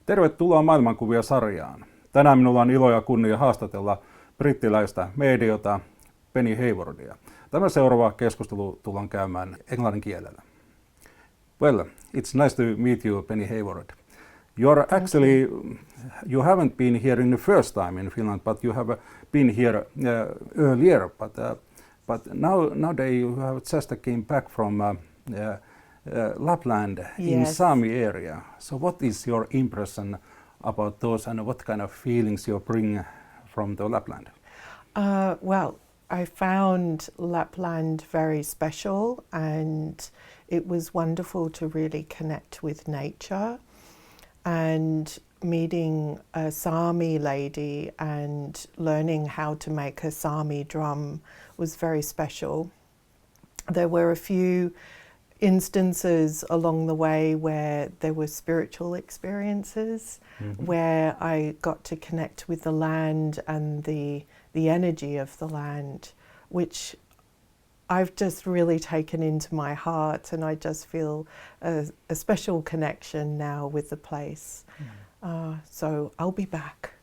Tervetuloa Maailmankuvia-sarjaan. Tänään minulla on ilo ja kunnia haastatella brittiläistä meediota Penny Haywardia. Tämä seuraava keskustelu tullaan käymään englannin kielellä. Well, it's nice to meet you, Penny Hayward. You haven't been here in the first time in Finland, but you have been here earlier. But nowadays you have just came back from Lapland in Sami area. So what is your impression about those and what kind of feelings you bring from the Lapland? Well, I found Lapland very special, and it was wonderful to really connect with nature, and meeting a Sami lady and learning how to make a Sami drum was very special. There were a few instances along the way where there were spiritual experiences, where I got to connect with the land and the energy of the land, which I've just really taken into my heart, and I just feel a special connection now with the place. So I'll be back.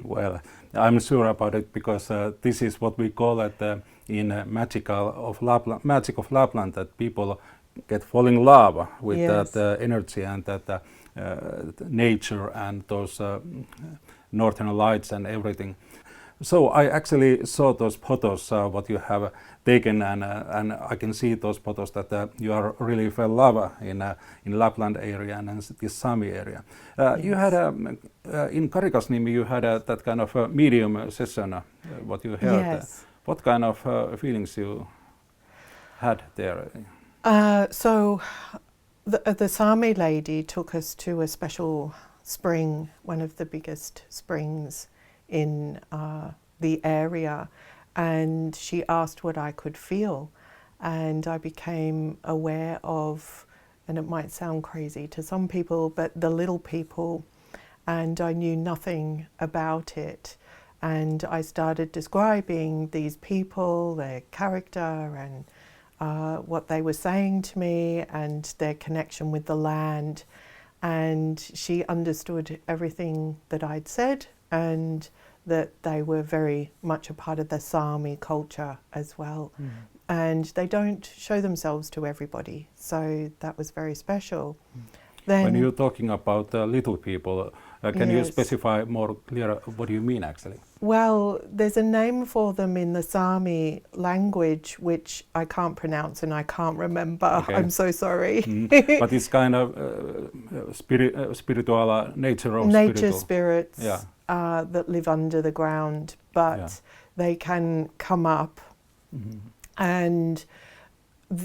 Well, I'm sure about it, because this is what we call it in magic of Lapland, that people get fall in love with that energy and that nature and those northern lights and everything. So I actually saw those photos what you have taken, and I can see those photos that you are really fell love in Lapland area and this Sami area. You had in Karikasniemi you had that kind of medium session what you held. Yes. What kind of feelings you had there? So the Sami lady took us to a special spring, one of the biggest springs in the area, and she asked what I could feel, and I became aware of, and it might sound crazy to some people, but the little people, and I knew nothing about it. And I started describing these people, their character, and what they were saying to me, and their connection with the land. And she understood everything that I'd said, and that they were very much a part of the Sami culture as well. And they don't show themselves to everybody, so that was very special. Then, when you're talking about little people, can you specify more clear what you mean actually? Well, there's a name for them in the Sami language which I can't pronounce and I can't remember. Okay. I'm so sorry. But it's kind of spiritual nature of nature spirits that live under the ground, but they can come up and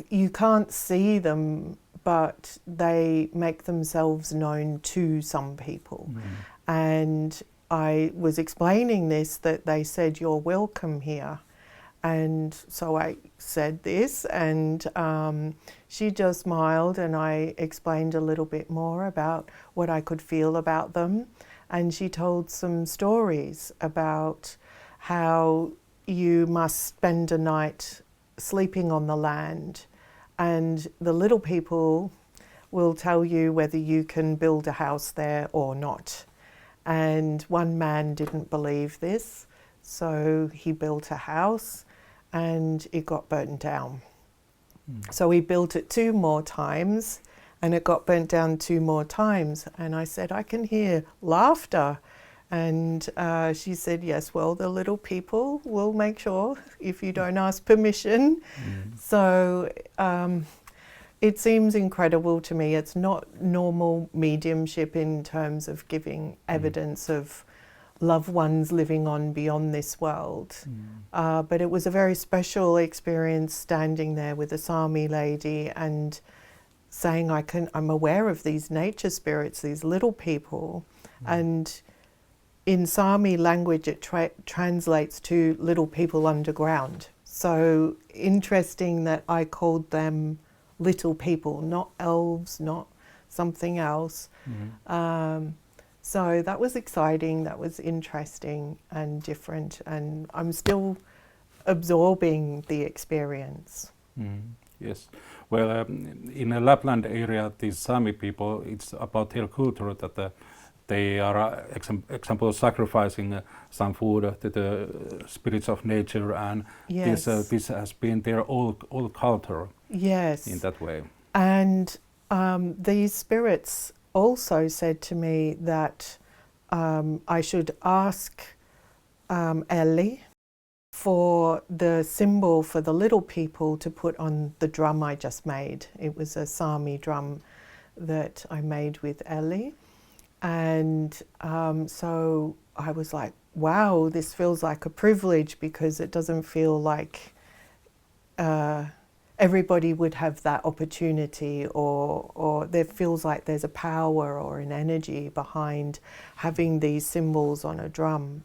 you can't see them, but they make themselves known to some people. And I was explaining this, that they said, "You're welcome here." And so I said this, and she just smiled, and I explained a little bit more about what I could feel about them. And she told some stories about how you must spend a night sleeping on the land, and the little people will tell you whether you can build a house there or not. And one man didn't believe this, so he built a house and it got burnt down. So he built it 2 more times and it got burnt down 2 more times. And I said, "I can hear laughter." And she said, "Yes, well, the little people will make sure if you don't ask permission." So it seems incredible to me. It's not normal mediumship in terms of giving evidence of loved ones living on beyond this world. But it was a very special experience standing there with a Sami lady and saying, I'm aware of these nature spirits, these little people. And in Sami language, it translates to little people underground. So interesting that I called them little people, not elves, not something else. So that was exciting, that was interesting and different, and I'm still absorbing the experience. Yes. Well, in the Lapland area, these Sami people, it's about their culture that they are, example, sacrificing some food to the spirits of nature, and Yes. this has been their old culture. Yes. In that way. And these spirits also said to me that I should ask Ellie for the symbol for the little people to put on the drum I just made. It was a Sami drum that I made with Ellie. And so I was like, wow, this feels like a privilege, because it doesn't feel like everybody would have that opportunity, or there feels like there's a power or an energy behind having these symbols on a drum.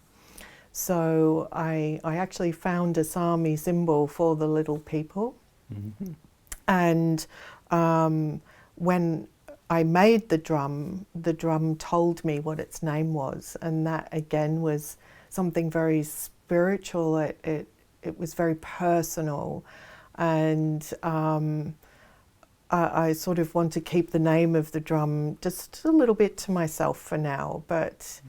So I actually found a Sami symbol for the little people. And when I made the drum told me what its name was, and that again was something very spiritual. It was very personal. And I sort of want to keep the name of the drum just a little bit to myself for now, but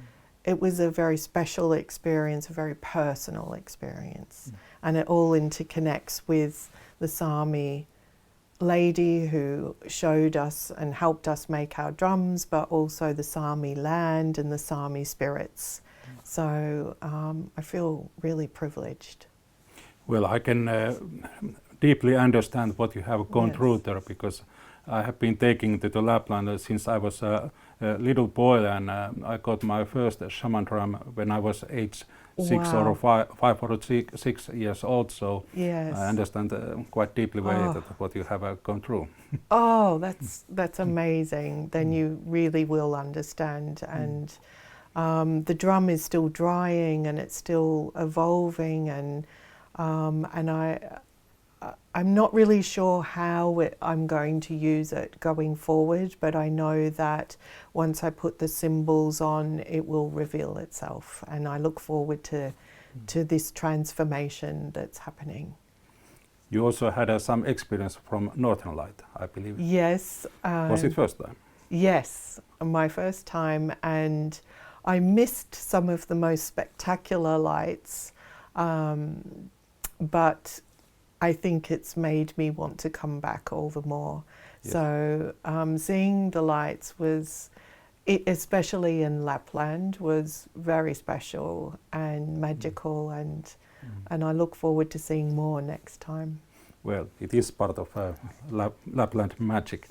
it was a very special experience, a very personal experience. And it all interconnects with the Sami lady who showed us and helped us make our drums, but also the Sami land and the Sami spirits. So I feel really privileged. Well, I can deeply understand what you have gone through there, because I have been taking to the Lapland since I was a little boy, and I got my first shaman drum when I was age 6 or 5 or 6 years old. So I understand quite deeply what you have gone through. Oh, that's amazing. Then you really will understand. And the drum is still drying and it's still evolving, and I'm not really sure how I'm going to use it going forward, but I know that once I put the symbols on, it will reveal itself, and I look forward to this transformation that's happening. You also had some experience from Northern Light, I believe. Yes. Was it first time? Yes, my first time, and I missed some of the most spectacular lights, but I think it's made me want to come back all the more. Yes. So seeing the lights was, especially in Lapland, was very special and magical, and I look forward to seeing more next time. Well, it is part of Lapland magic.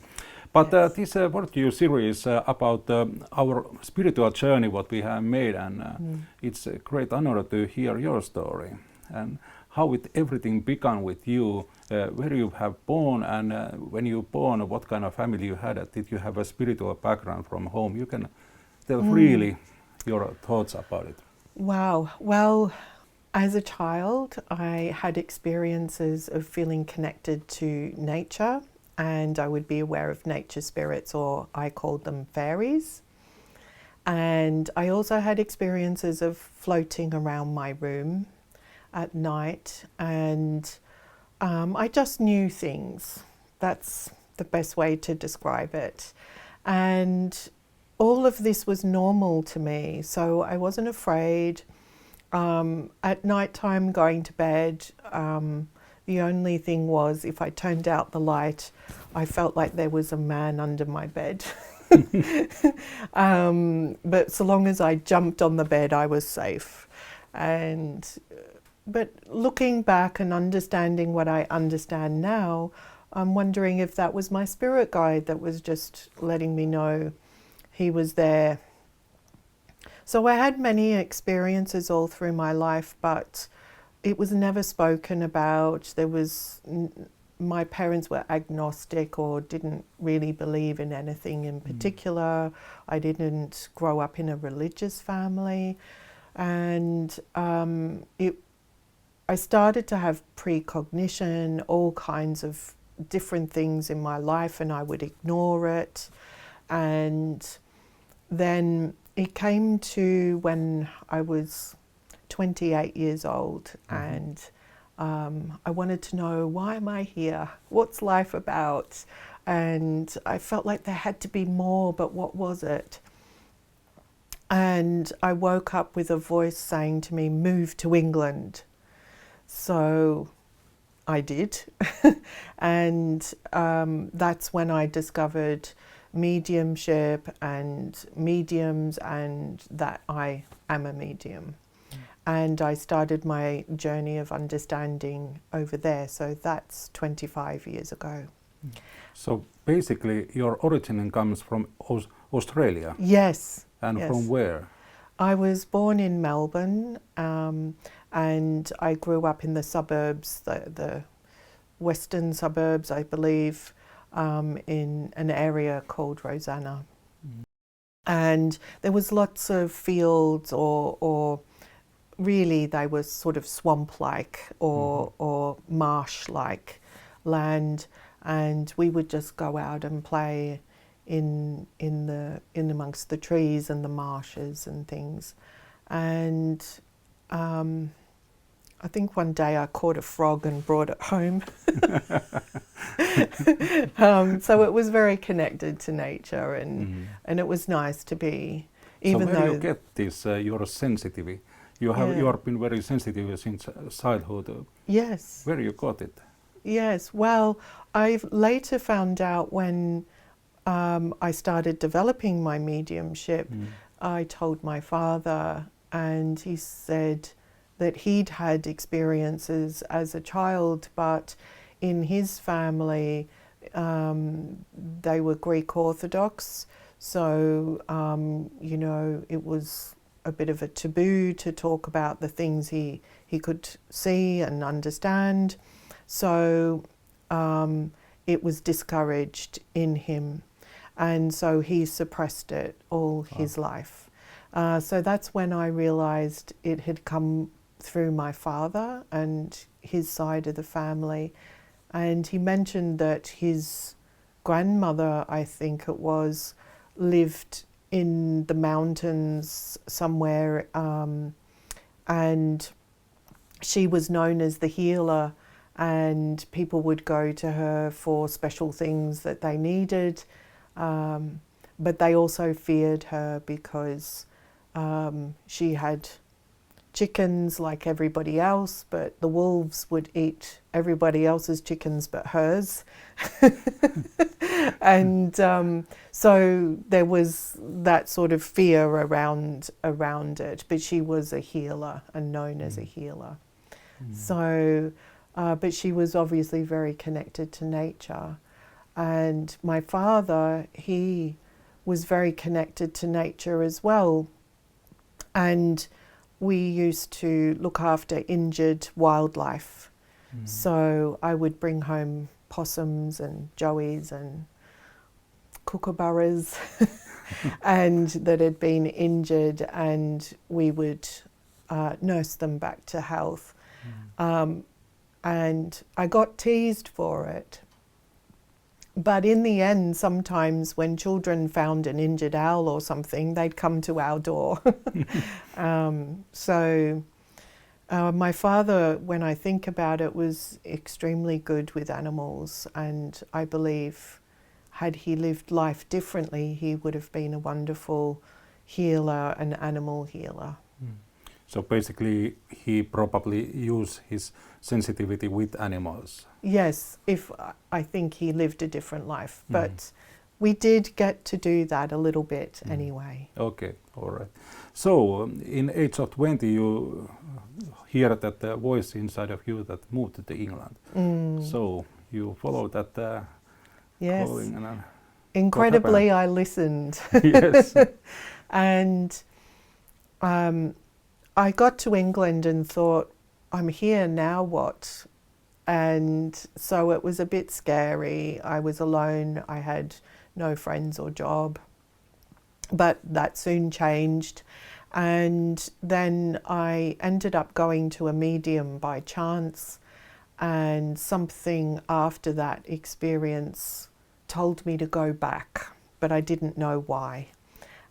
But this World series about our spiritual journey, what we have made, and it's a great honor to hear your story. And how everything began with you, where you have born, and when you born, what kind of family you had. Did you have a spiritual background from home? You can tell freely your thoughts about it? Wow. Well, as a child, I had experiences of feeling connected to nature, and I would be aware of nature spirits, or I called them fairies. And I also had experiences of floating around my room at night, and I just knew things. That's the best way to describe it. And all of this was normal to me, so I wasn't afraid. At night time, going to bed, the only thing was if I turned out the light, I felt like there was a man under my bed. But so long as I jumped on the bed, I was safe. But looking back and understanding what I understand now, I'm wondering if that was my spirit guide that was just letting me know he was there. So I had many experiences all through my life, but it was never spoken about. My parents were agnostic or didn't really believe in anything in particular. I didn't grow up in a religious family, and I started to have precognition, all kinds of different things in my life, and I would ignore it. And then it came to when I was 28 years old, and I wanted to know, why am I here? What's life about? And I felt like there had to be more, but what was it? And I woke up with a voice saying to me, move to England. So I did. And that's when I discovered mediumship and mediums, and that I am a medium. And I started my journey of understanding over there. So that's 25 years ago. So basically your origin comes from Australia? Yes. And yes. From where? I was born in Melbourne, and I grew up in the suburbs, the western suburbs, I believe, in an area called Rosanna. And there was lots of fields, or really they were sort of swamp-like or marsh-like land, and we would just go out and play in amongst the trees and the marshes and things. And I think one day I caught a frog and brought it home. So it was very connected to nature, and it was nice to be, even so though you get this, your sensitivity. You have been very sensitive since childhood. Yes. Where you got it? Yes. Well, I've later found out when I started developing my mediumship. I told my father, and he said that he'd had experiences as a child, but in his family they were Greek Orthodox, so you know, it was a bit of a taboo to talk about the things he could see and understand. So it was discouraged in him, and so he suppressed it all his life. So that's when I realized it had come through my father and his side of the family. And he mentioned that his grandmother, I think it was, lived in the mountains somewhere, and she was known as the healer, and people would go to her for special things that they needed, but they also feared her because she had chickens like everybody else, but the wolves would eat everybody else's chickens but hers. And so there was that sort of fear around it, but she was a healer and known as a healer. So, but she was obviously very connected to nature. And my father, he was very connected to nature as well. And we used to look after injured wildlife. So I would bring home possums and joeys and kookaburras and that had been injured, and we would nurse them back to health. And I got teased for it. But in the end, sometimes when children found an injured owl or something, they'd come to our door. My father, when I think about it, was extremely good with animals, and I believe had he lived life differently, he would have been a wonderful healer, an animal healer. So basically, he probably used his sensitivity with animals. Yes, I think he lived a different life, but we did get to do that a little bit anyway. Okay, all right. So, in age of 20, you hear that voice inside of you that moved to England. So, you followed that yes. calling. And, incredibly, I listened. Yes. And I got to England and thought, I'm here, now what? And so it was a bit scary. I was alone. I had no friends or job. But that soon changed. And then I ended up going to a medium by chance. And something after that experience told me to go back, but I didn't know why.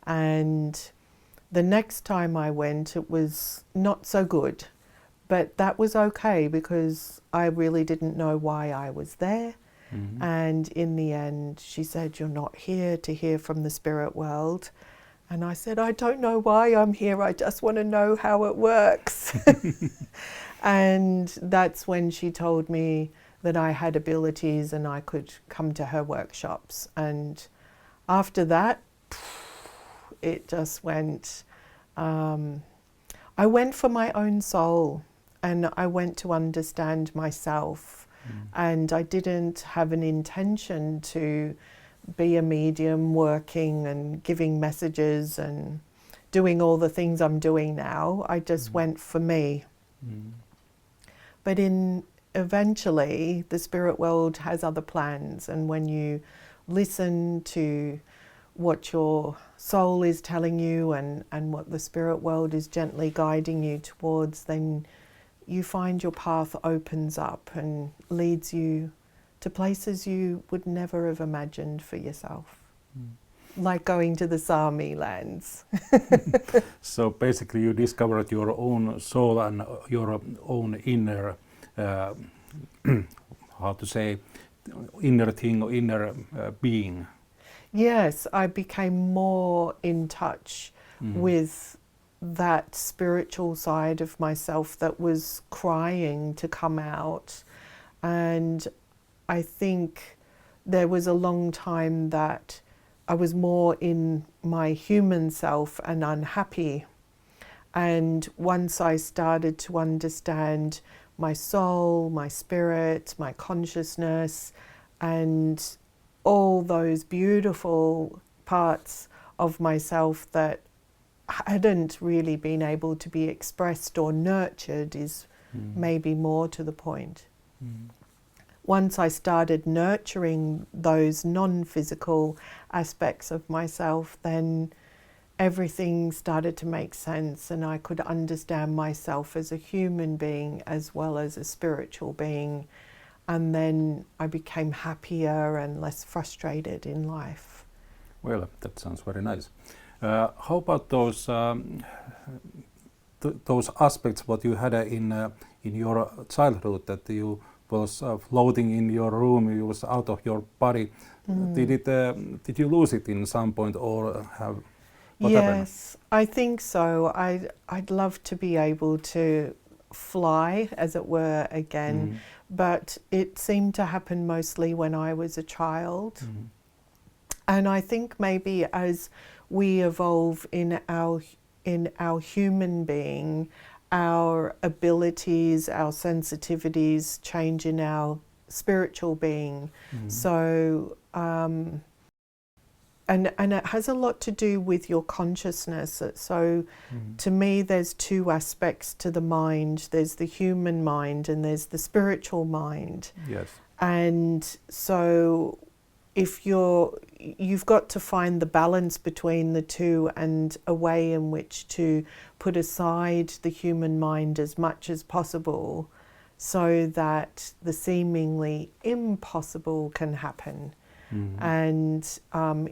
And the next time I went, it was not so good. But that was okay because I really didn't know why I was there. And in the end, she said, you're not here to hear from the spirit world. And I said, I don't know why I'm here. I just want to know how it works. And that's when she told me that I had abilities and I could come to her workshops. And after that, it just went, I went for my own soul. And I went to understand myself, and I didn't have an intention to be a medium working and giving messages and doing all the things I'm doing now. I just went for me. But eventually the spirit world has other plans, and when you listen to what your soul is telling you and what the spirit world is gently guiding you towards, then you find your path opens up and leads you to places you would never have imagined for yourself. Like going to the Sami lands. So basically you discovered your own soul and your own inner, how to say, inner thing or inner being. Yes, I became more in touch with that spiritual side of myself that was crying to come out. And I think there was a long time that I was more in my human self and unhappy. And once I started to understand my soul, my spirit, my consciousness, and all those beautiful parts of myself that hadn't really been able to be expressed or nurtured is maybe more to the point. Once I started nurturing those non-physical aspects of myself, then everything started to make sense, and I could understand myself as a human being as well as a spiritual being. And then I became happier and less frustrated in life. Well, that sounds very nice. How about those aspects what you had in your childhood, that you was floating in your room, you was out of your body? Did you lose it in some point, or have? Yes, I think so. I'd love to be able to fly, as it were, again, but it seemed to happen mostly when I was a child. And I think maybe as we evolve in our human being, our abilities, our sensitivities change in our spiritual being. So, and it has a lot to do with your consciousness. So to me, there's two aspects to the mind. There's the human mind and there's the spiritual mind. Yes. And so you've got to find the balance between the two, and a way in which to put aside the human mind as much as possible so that the seemingly impossible can happen. And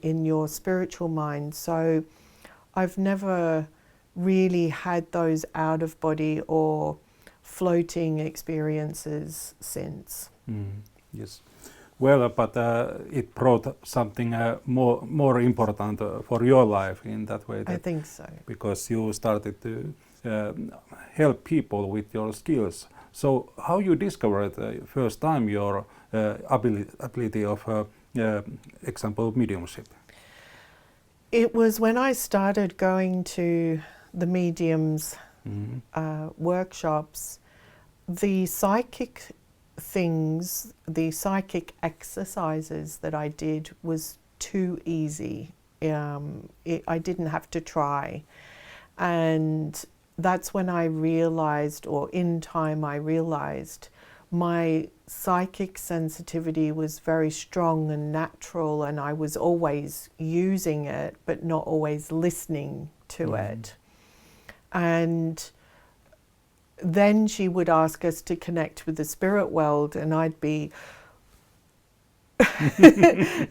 in your spiritual mind. So I've never really had those out of body or floating experiences since. Yes. Well, but it brought something more important for your life in that way. I think so. Because you started to help people with your skills. So how you discovered first time your ability of example mediumship? It was when I started going to the mediums workshops. The psychic things, the psychic exercises that I did was too easy. I didn't have to try. And that's when I realized, or in time I realized, my psychic sensitivity was very strong and natural, and I was always using it but not always listening to it. And then she would ask us to connect with the spirit world, and I'd be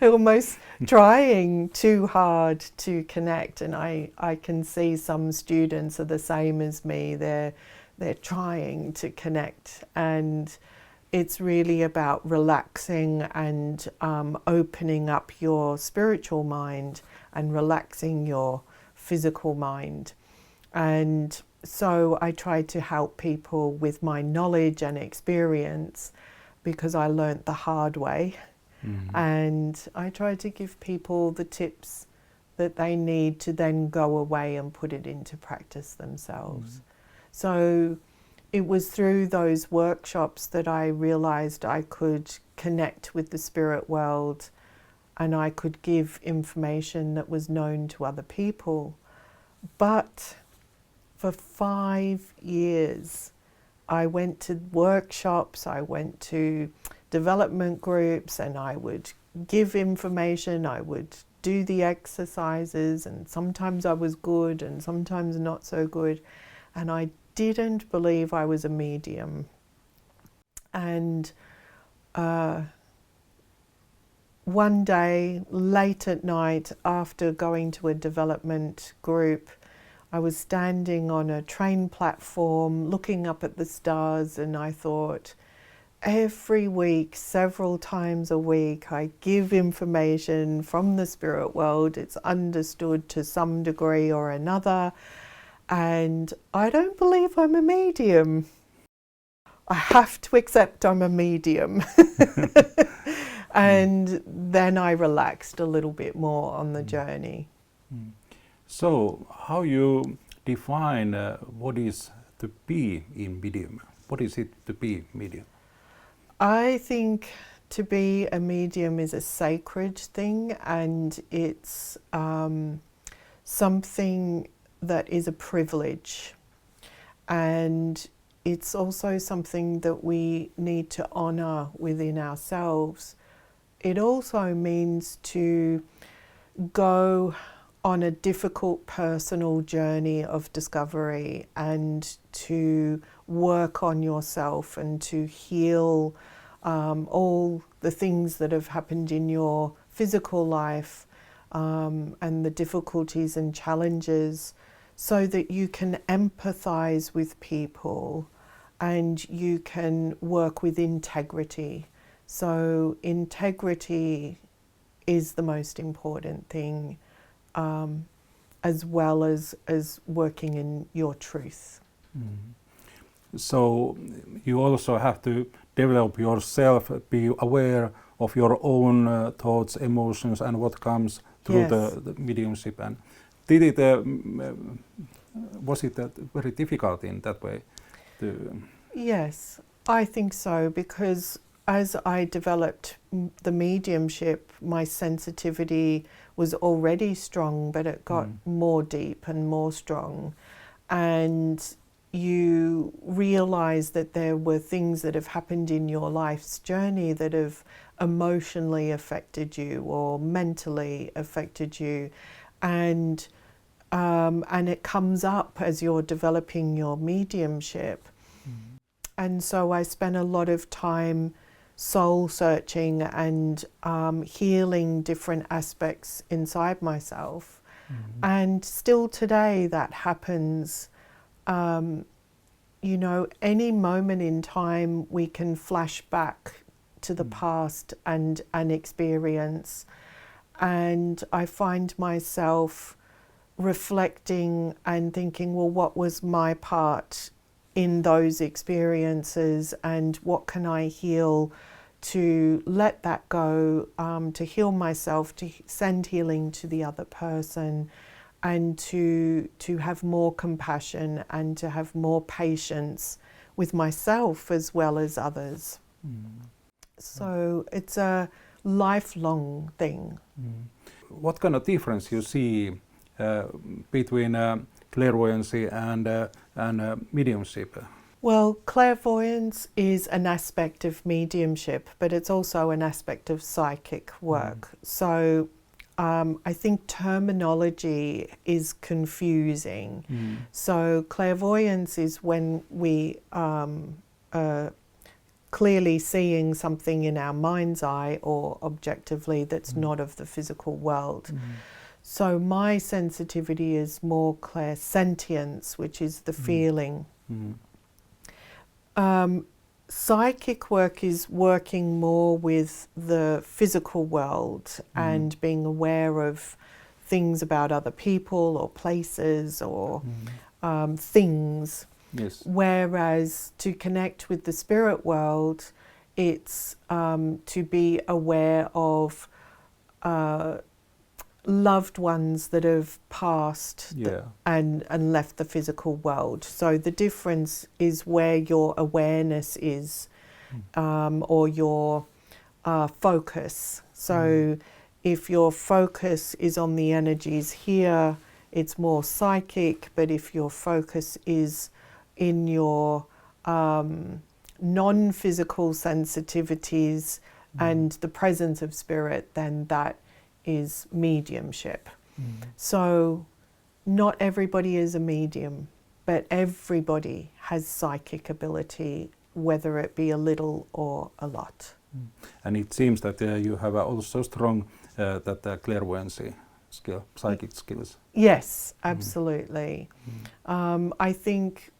almost trying too hard to connect. And I can see some students are the same as me. They're trying to connect, and it's really about relaxing and opening up your spiritual mind and relaxing your physical mind. And so I try to help people with my knowledge and experience, because I learnt the hard way. And I try to give people the tips that they need to then go away and put it into practice themselves. So it was through those workshops that I realized I could connect with the spirit world, and I could give information that was known to other people. But for 5 years, I went to workshops, I went to development groups, and I would give information, I would do the exercises, and sometimes I was good and sometimes not so good. And I didn't believe I was a medium. And one day, late at night, after going to a development group, I was standing on a train platform looking up at the stars, and I thought, every week, several times a week, I give information from the spirit world. It's understood to some degree or another, and I don't believe I'm a medium. I have to accept I'm a medium. And then I relaxed a little bit more on the journey. So how you define what is to be in medium? What is it to be medium? I think to be a medium is a sacred thing, and it's something that is a privilege. And it's also something that we need to honour within ourselves. It also means to go on a difficult personal journey of discovery and to work on yourself and to heal all the things that have happened in your physical life and the difficulties and challenges, so that you can empathise with people and you can work with integrity. So integrity is the most important thing, as well as working in your truth. So you also have to develop yourself, be aware of your own thoughts, emotions, and what comes through the mediumship. And did it was it very difficult in that way? Yes, I think so, because as I developed the mediumship, my sensitivity was already strong, but it got more deep and more strong. And you realize that there were things that have happened in your life's journey that have emotionally affected you or mentally affected you, and it comes up as you're developing your mediumship. And so I spent a lot of time soul searching and healing different aspects inside myself. And still today that happens. You know, any moment in time we can flash back to the past and an experience, and I find myself reflecting and thinking, well, what was my part in those experiences, and what can I heal to let that go, to heal myself, to send healing to the other person, and to have more compassion and to have more patience with myself as well as others. So it's a lifelong thing. What kind of difference you see between clairvoyancy and mediumship? Well, clairvoyance is an aspect of mediumship, but it's also an aspect of psychic work. So I think terminology is confusing. So clairvoyance is when we are clearly seeing something in our mind's eye or objectively that's not of the physical world. So my sensitivity is more clairsentience, which is the feeling. Psychic work is working more with the physical world and being aware of things about other people or places or things. Yes. Whereas to connect with the spirit world, it's to be aware of loved ones that have passed and left the physical world. So the difference is where your awareness is, or your focus. So if your focus is on the energies here, it's more psychic, but if your focus is in your non-physical sensitivities and the presence of spirit, then that is mediumship. So not everybody is a medium, but everybody has psychic ability, whether it be a little or a lot. And it seems that you have also strong that clairvoyancy skill, psychic skills. Yes, absolutely. I think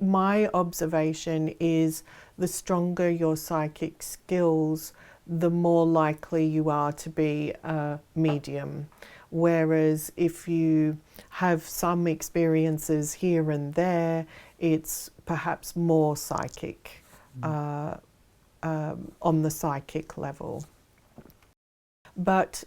my observation is the stronger your psychic skills, the more likely you are to be a medium. Whereas if you have some experiences here and there, it's perhaps more psychic, on the psychic level. But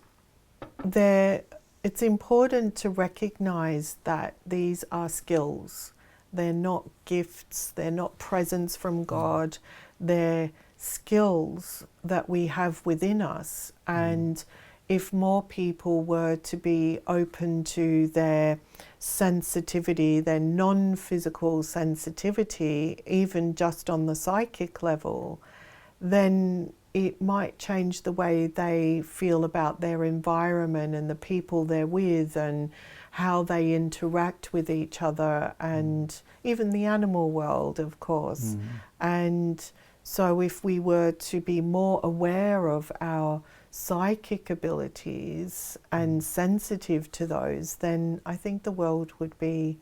it's important to recognize that these are skills. They're not gifts, they're not presents from God, they're skills that we have within us. And if more people were to be open to their sensitivity, their non-physical sensitivity, even just on the psychic level, then it might change the way they feel about their environment and the people they're with and how they interact with each other and even the animal world, of course. And so if we were to be more aware of our psychic abilities and sensitive to those, then I think the world would be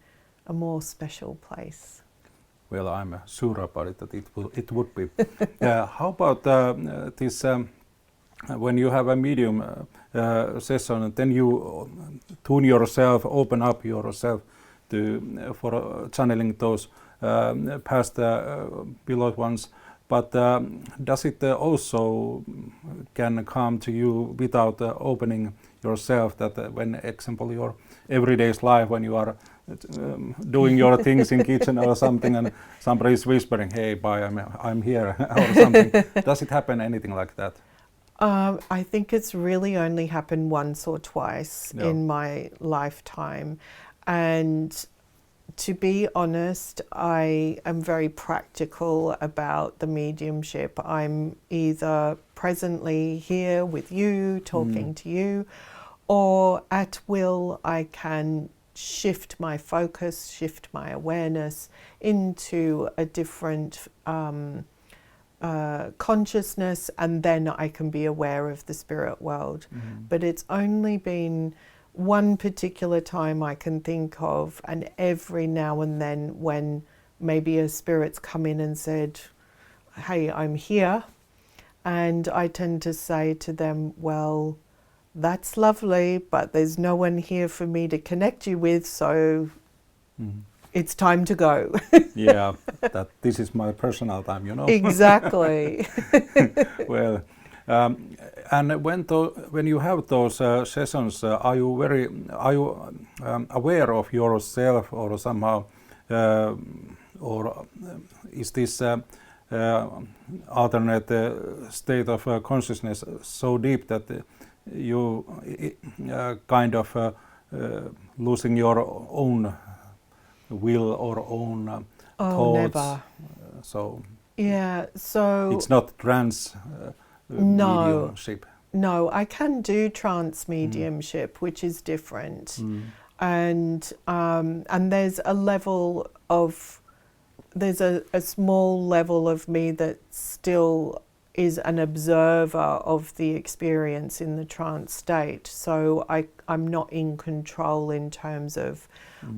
a more special place. Well, I'm sure about it that it would be. How about this? When you have a medium session, then you tune yourself, open up yourself for channeling those past beloved ones. But does it also can come to you without opening yourself? That when, example, your everyday's life, when you are doing your things in kitchen or something, and somebody is whispering, "Hey, bye, I'm here," or something. Does it happen anything like that? I think it's really only happened once or twice in my lifetime, and to be honest, I am very practical about the mediumship. I'm either presently here with you, talking to you, or at will I can shift my focus, shift my awareness into a different consciousness, and then I can be aware of the spirit world. But it's only been one particular time I can think of, and every now and then when maybe a spirit's come in and said, hey, I'm here, and I tend to say to them, well, that's lovely, but there's no one here for me to connect you with, so it's time to go. Yeah, that this is my personal time, you know. Exactly. Well, and when you have those sessions, are you aware of yourself, or somehow, or is this alternate state of consciousness so deep that you kind of losing your own will or own thoughts? Never. So yeah, so it's not trans mediumship. No, I can do trance mediumship, which is different, and there's a level of a small level of me that still is an observer of the experience in the trance state. So I'm not in control in terms of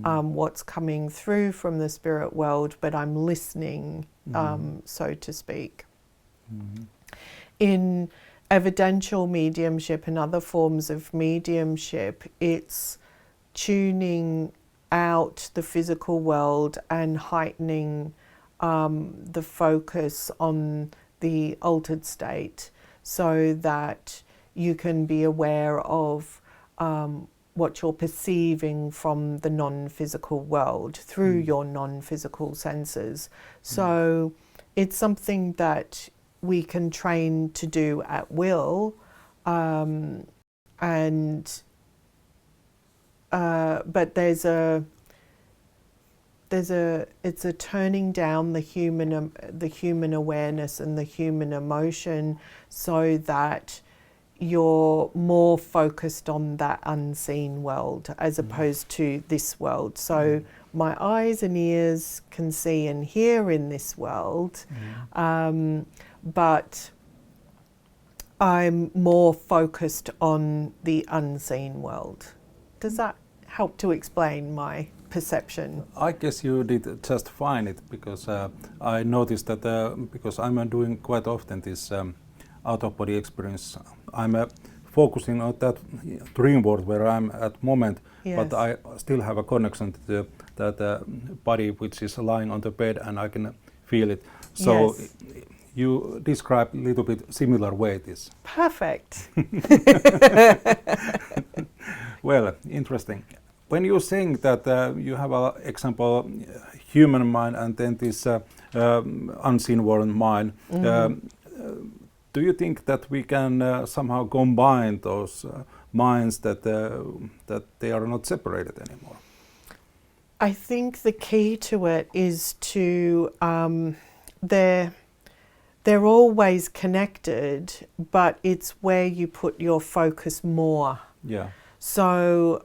what's coming through from the spirit world, but I'm listening, so to speak. In evidential mediumship and other forms of mediumship, it's tuning out the physical world and heightening the focus on the altered state, so that you can be aware of what you're perceiving from the non-physical world through your non-physical senses. So it's something that we can train to do at will, but it's a turning down the human awareness and the human emotion, so that you're more focused on that unseen world as opposed to this world. So my eyes and ears can see and hear in this world, but I'm more focused on the unseen world. Does that help to explain my perception? I guess you did just fine it, because I noticed that because I'm doing quite often this out-of-body experience, I'm focusing on that dream world where I'm at moment, but I still have a connection to that body which is lying on the bed, and I can feel it. So you describe a little bit similar way this. Perfect. Well, interesting. When you're saying that you have an example, human mind, and then this unseen world mind, do you think that we can somehow combine those minds, that they are not separated anymore? I think the key to it is to they're always connected, but it's where you put your focus more. Yeah. So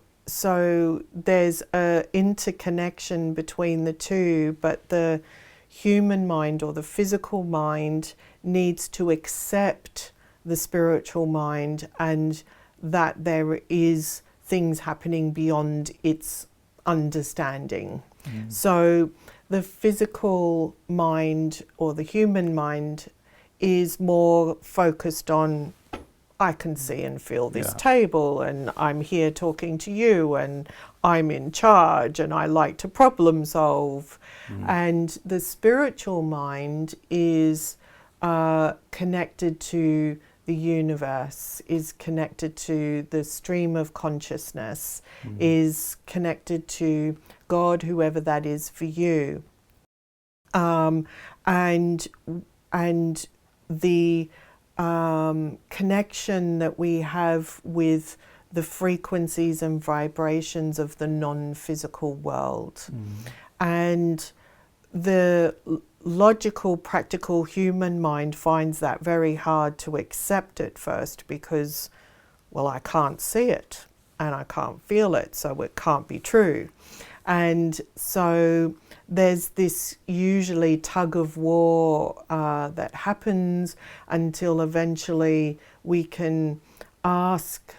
there's an interconnection between the two, but the human mind or the physical mind needs to accept the spiritual mind, and that there is things happening beyond its understanding. So the physical mind or the human mind is more focused on, I can see and feel this table, and I'm here talking to you, and I'm in charge, and I like to problem solve. And the spiritual mind is connected to the universe, is connected to the stream of consciousness, is connected to God, whoever that is for you. And the connection that we have with the frequencies and vibrations of the non-physical world. And the logical, practical human mind finds that very hard to accept at first because, well, I can't see it and I can't feel it, so it can't be true. And so there's this usually tug of war that happens until eventually we can ask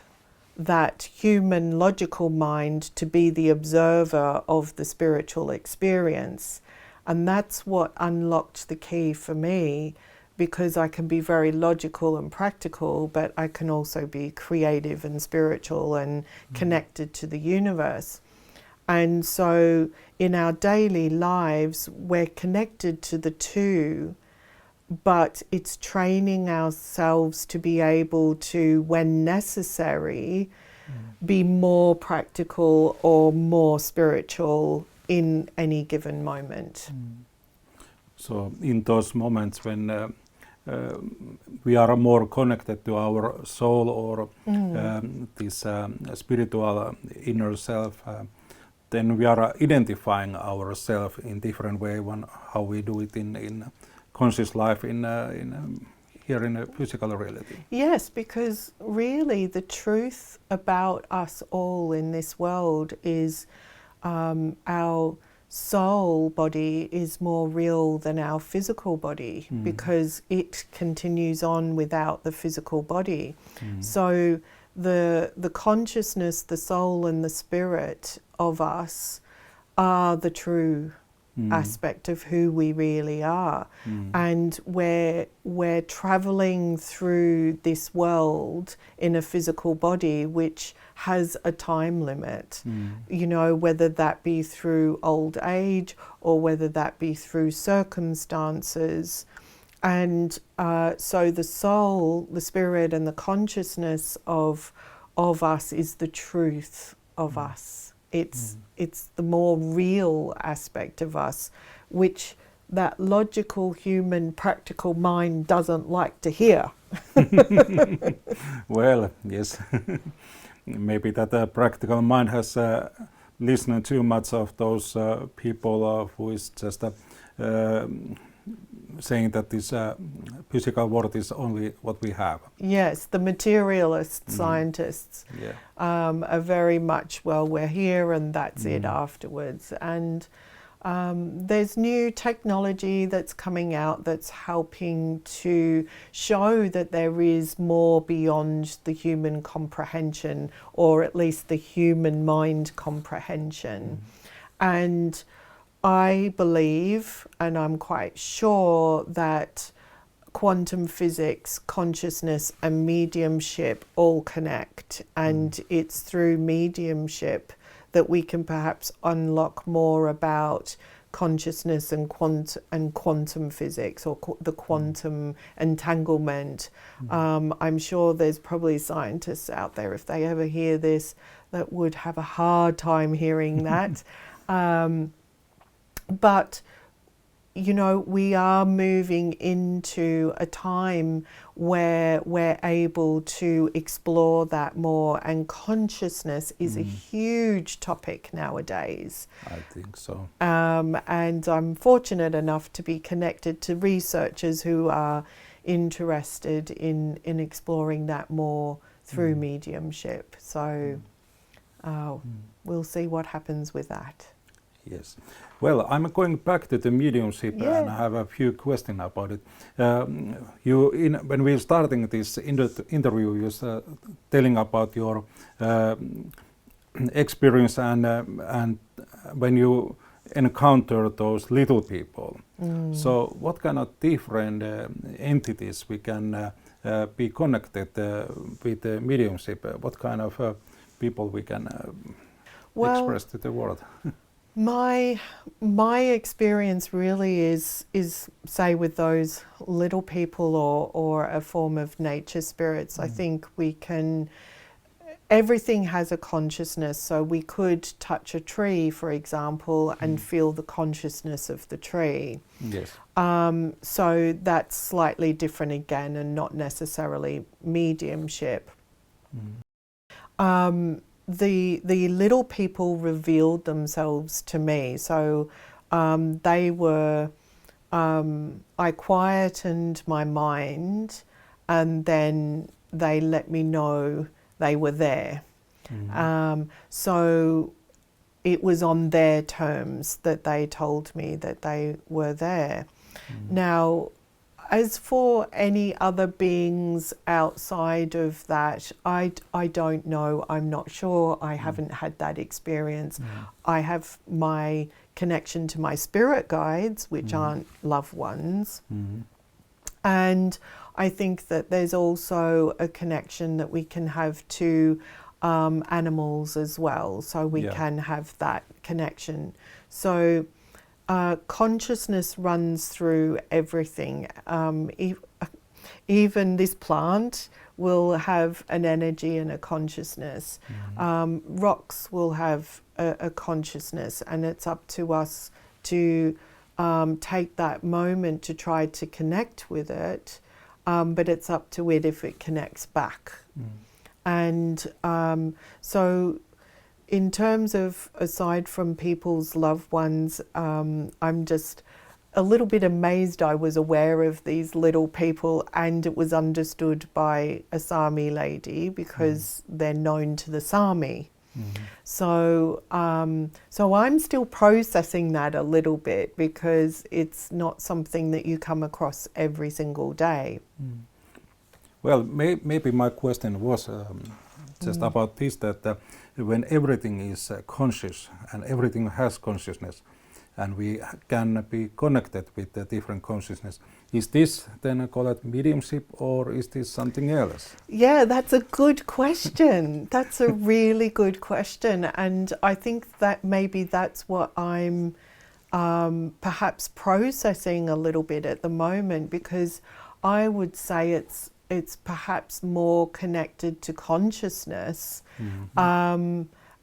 that human logical mind to be the observer of the spiritual experience. And that's what unlocked the key for me, because I can be very logical and practical, but I can also be creative and spiritual and connected to the universe. And so in our daily lives, we're connected to the two, but it's training ourselves to be able to, when necessary, be more practical or more spiritual in any given moment. So in those moments when we are more connected to our soul or this spiritual inner self, then we are identifying ourselves in different way than how we do it in conscious life here in a physical reality. Yes, because really the truth about us all in this world is our soul body is more real than our physical body, because it continues on without the physical body. So the consciousness, the soul and the spirit of us are the true aspect of who we really are. And we're traveling through this world in a physical body which has a time limit, you know, whether that be through old age or whether that be through circumstances. And so the soul, the spirit and the consciousness of us is the truth of us. It's the more real aspect of us, which that logical, human, practical mind doesn't like to hear. Well, yes. Maybe that practical mind has listened too much of those people who is just saying that this physical world is only what we have. Yes, the materialist scientists are very much, well, we're here and that's it afterwards. And there's new technology that's coming out that's helping to show that there is more beyond the human comprehension, or at least the human mind comprehension. And I believe, and I'm quite sure, that quantum physics, consciousness and mediumship all connect, and it's through mediumship that we can perhaps unlock more about consciousness and quantum physics, or the quantum entanglement. I'm sure there's probably scientists out there, if they ever hear this, that would have a hard time hearing that. But, you know, we are moving into a time where we're able to explore that more, and consciousness is a huge topic nowadays. I think so. And I'm fortunate enough to be connected to researchers who are interested in exploring that more through mediumship. So we'll see what happens with that. Yes. Well, I'm going back to the mediumship and I have a few questions about it. When we were starting this interview, you were telling about your experience and when you encounter those little people. So what kind of different entities we can be connected with the mediumship? What kind of people we can express to the world? My experience really is say with those little people or a form of nature spirits. I think we can, everything has a consciousness, so we could touch a tree, for example, and feel the consciousness of the tree. Yes. So that's slightly different again, and not necessarily mediumship. the little people revealed themselves to me. So they were, I quietened my mind, and then they let me know they were there. So it was on their terms that they told me that they were there. Now, as for any other beings outside of that, I don't know. I'm not sure. I haven't had that experience. I have my connection to my spirit guides, which aren't loved ones. And I think that there's also a connection that we can have to animals as well. So we can have that connection. So consciousness runs through everything. Even this plant will have an energy and a consciousness. Rocks will have a consciousness, and it's up to us to take that moment to try to connect with it, but it's up to it if it connects back. And so in terms of, aside from people's loved ones, I'm just a little bit amazed I was aware of these little people, and it was understood by a Sami lady because they're known to the Sami. So so I'm still processing that a little bit, because it's not something that you come across every single day. Well, maybe my question was just about this, that when everything is conscious and everything has consciousness, and we can be connected with the different consciousness, is this then called mediumship, or is this something else? Yeah, that's a good question. That's a really good question. And I think that maybe that's what I'm perhaps processing a little bit at the moment, because I would say it's perhaps more connected to consciousness.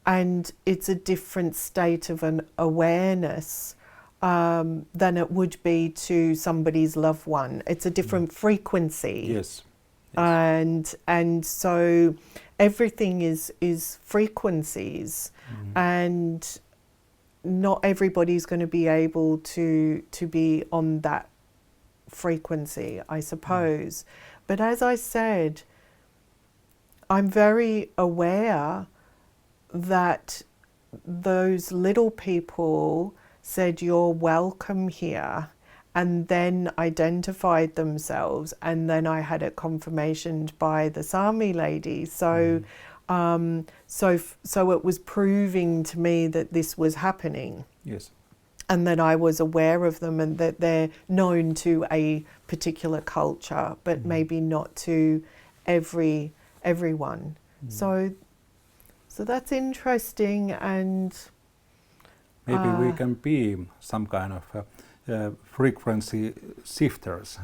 And it's a different state of an awareness than it would be to somebody's loved one. It's a different frequency. Yes. And so everything is frequencies, and not everybody's going to be able to be on that frequency, I suppose. But as I said, I'm very aware that those little people said, "You're welcome here," and then identified themselves, and then I had it confirmationed by the Sami lady. So so it was proving to me that this was happening. Yes. And that I was aware of them, and that they're known to a particular culture, but maybe not to everyone. So that's interesting, and maybe we can be some kind of frequency shifters,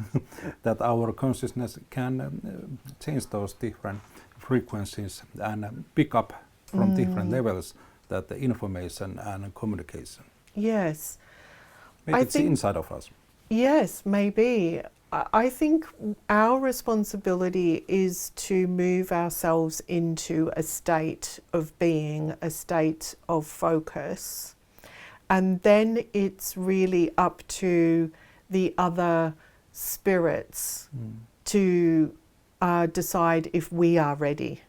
that our consciousness can change those different frequencies and pick up from different levels that the information and communication. Yes. Maybe it's inside of us. Yes, maybe. I think our responsibility is to move ourselves into a state of being, a state of focus. And then it's really up to the other spirits to decide if we are ready,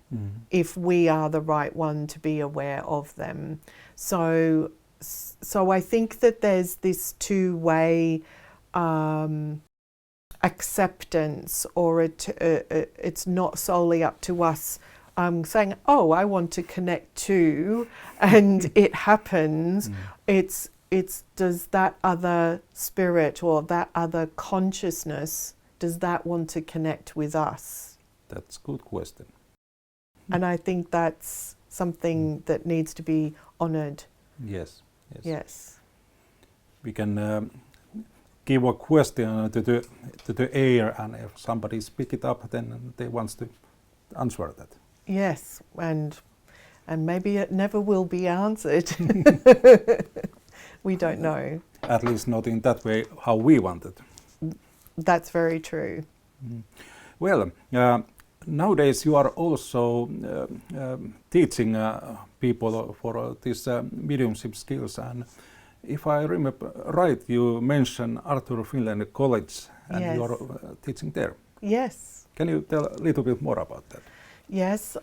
if we are the right one to be aware of them. So I think that there's this two-way acceptance, or it's not solely up to us saying, "Oh, I want to connect to," and it happens. It's does that other spirit or that other consciousness, does that want to connect with us? That's a good question. And I think that's something that needs to be honoured. Yes. Yes. We can give a question to the air, and if somebody pick it up, then they want to answer that. Yes, and maybe it never will be answered. We don't know. At least not in that way how we want it. That's very true. Well, nowadays you are also teaching people for these mediumship skills, and if I remember right, you mentioned Arthur Finlayn College, and Yes. you are teaching there. Yes. Can you tell a little bit more about that? Yes,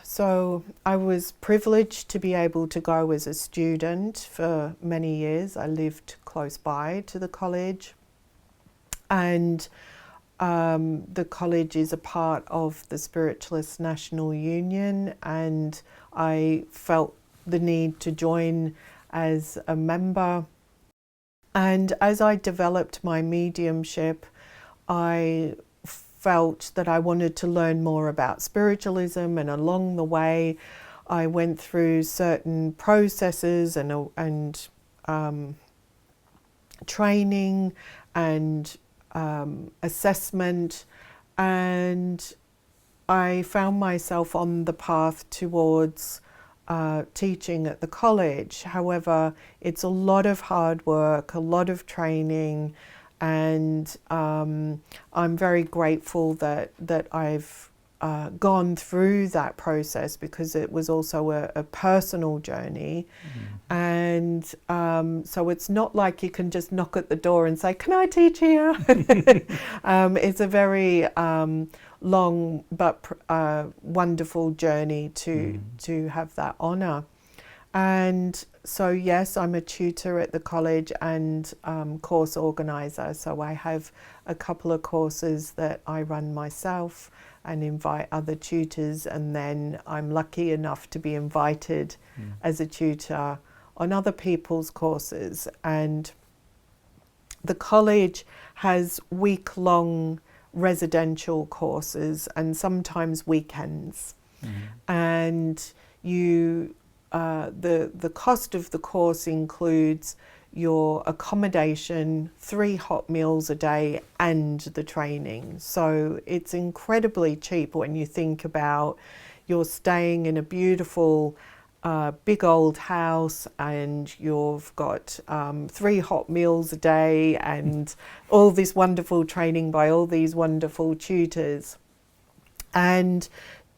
so I was privileged to be able to go as a student for many years. I lived close by to the college, and the college is a part of the Spiritualist National Union, and I felt the need to join as a member. And as I developed my mediumship, I felt that I wanted to learn more about spiritualism, and along the way I went through certain processes and training and assessment, and I found myself on the path towards teaching at the college. However, it's a lot of hard work, a lot of training, and I'm very grateful that I've gone through that process, because it was also a personal journey. And so it's not like you can just knock at the door and say, "Can I teach here?" It's a very long but wonderful journey to have that honour. And so yes, I'm a tutor at the college and course organiser, so I have a couple of courses that I run myself and invite other tutors, and then I'm lucky enough to be invited as a tutor on other people's courses. And the college has week-long residential courses and sometimes weekends. And you the cost of the course includes your accommodation, 3 hot meals a day, and the training. So it's incredibly cheap when you think about you're staying in a beautiful big old house, and you've got 3 hot meals a day and all this wonderful training by all these wonderful tutors. And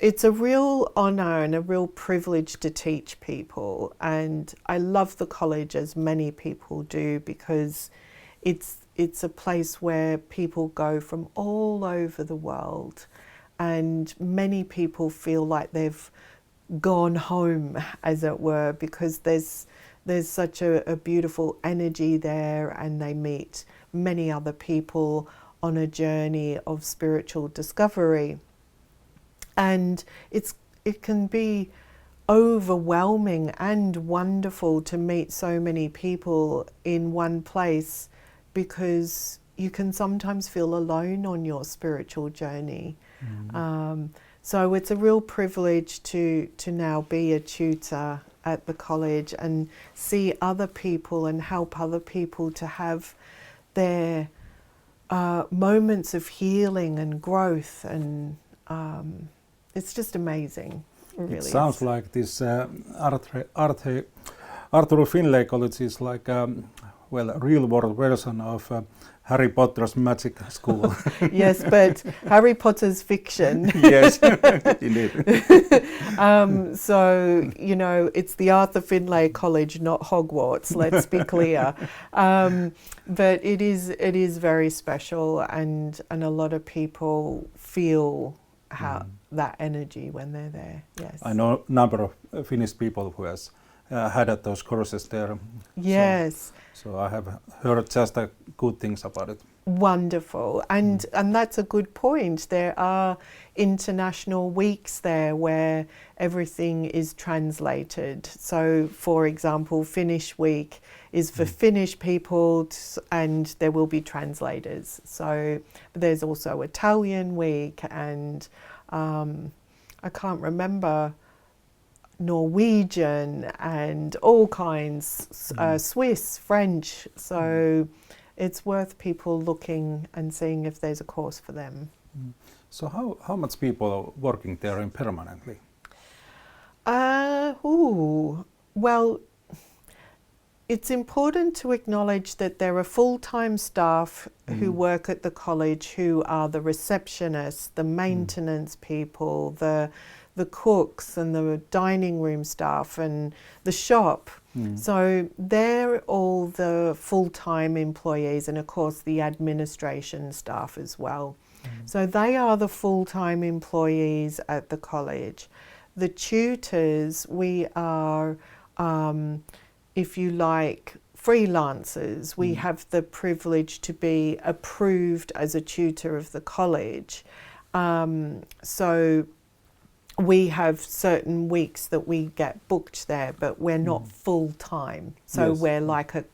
it's a real honour and a real privilege to teach people, and I love the college, as many people do, because it's a place where people go from all over the world, and many people feel like they've gone home, as it were, because there's such a beautiful energy there, and they meet many other people on a journey of spiritual discovery. And it can be overwhelming and wonderful to meet so many people in one place, because you can sometimes feel alone on your spiritual journey. So it's a real privilege to now be a tutor at the college and see other people and help other people to have their moments of healing and growth, and it's just amazing. It really sounds is. like this Arthur Finlayn College is like a real world version of Harry Potter's magic school. Yes, but Harry Potter's fiction. Yes, indeed. So, you know, it's the Arthur Finlayn College, not Hogwarts, let's be clear. But it is very special, and a lot of people feel how that energy when they're there. Yes, I know a number of Finnish people who has had those courses there. Yes. So I have heard just good things about it. Wonderful, and that's a good point. There are international weeks there where everything is translated. So, for example, Finnish Week is for Finnish people, and there will be translators. So there's also Italian Week, and I can't remember, Norwegian, and all kinds, Swiss, French. So it's worth people looking and seeing if there's a course for them. So how much people are working there permanently? Well, it's important to acknowledge that there are full-time staff who work at the college who are the receptionists, the maintenance people, the cooks and the dining room staff and the shop. So they're all the full-time employees, and of course the administration staff as well. So they are the full-time employees at the college. The tutors, we are, if you like, freelancers. We have the privilege to be approved as a tutor of the college. So we have certain weeks that we get booked there, but we're not full-time. So we're like a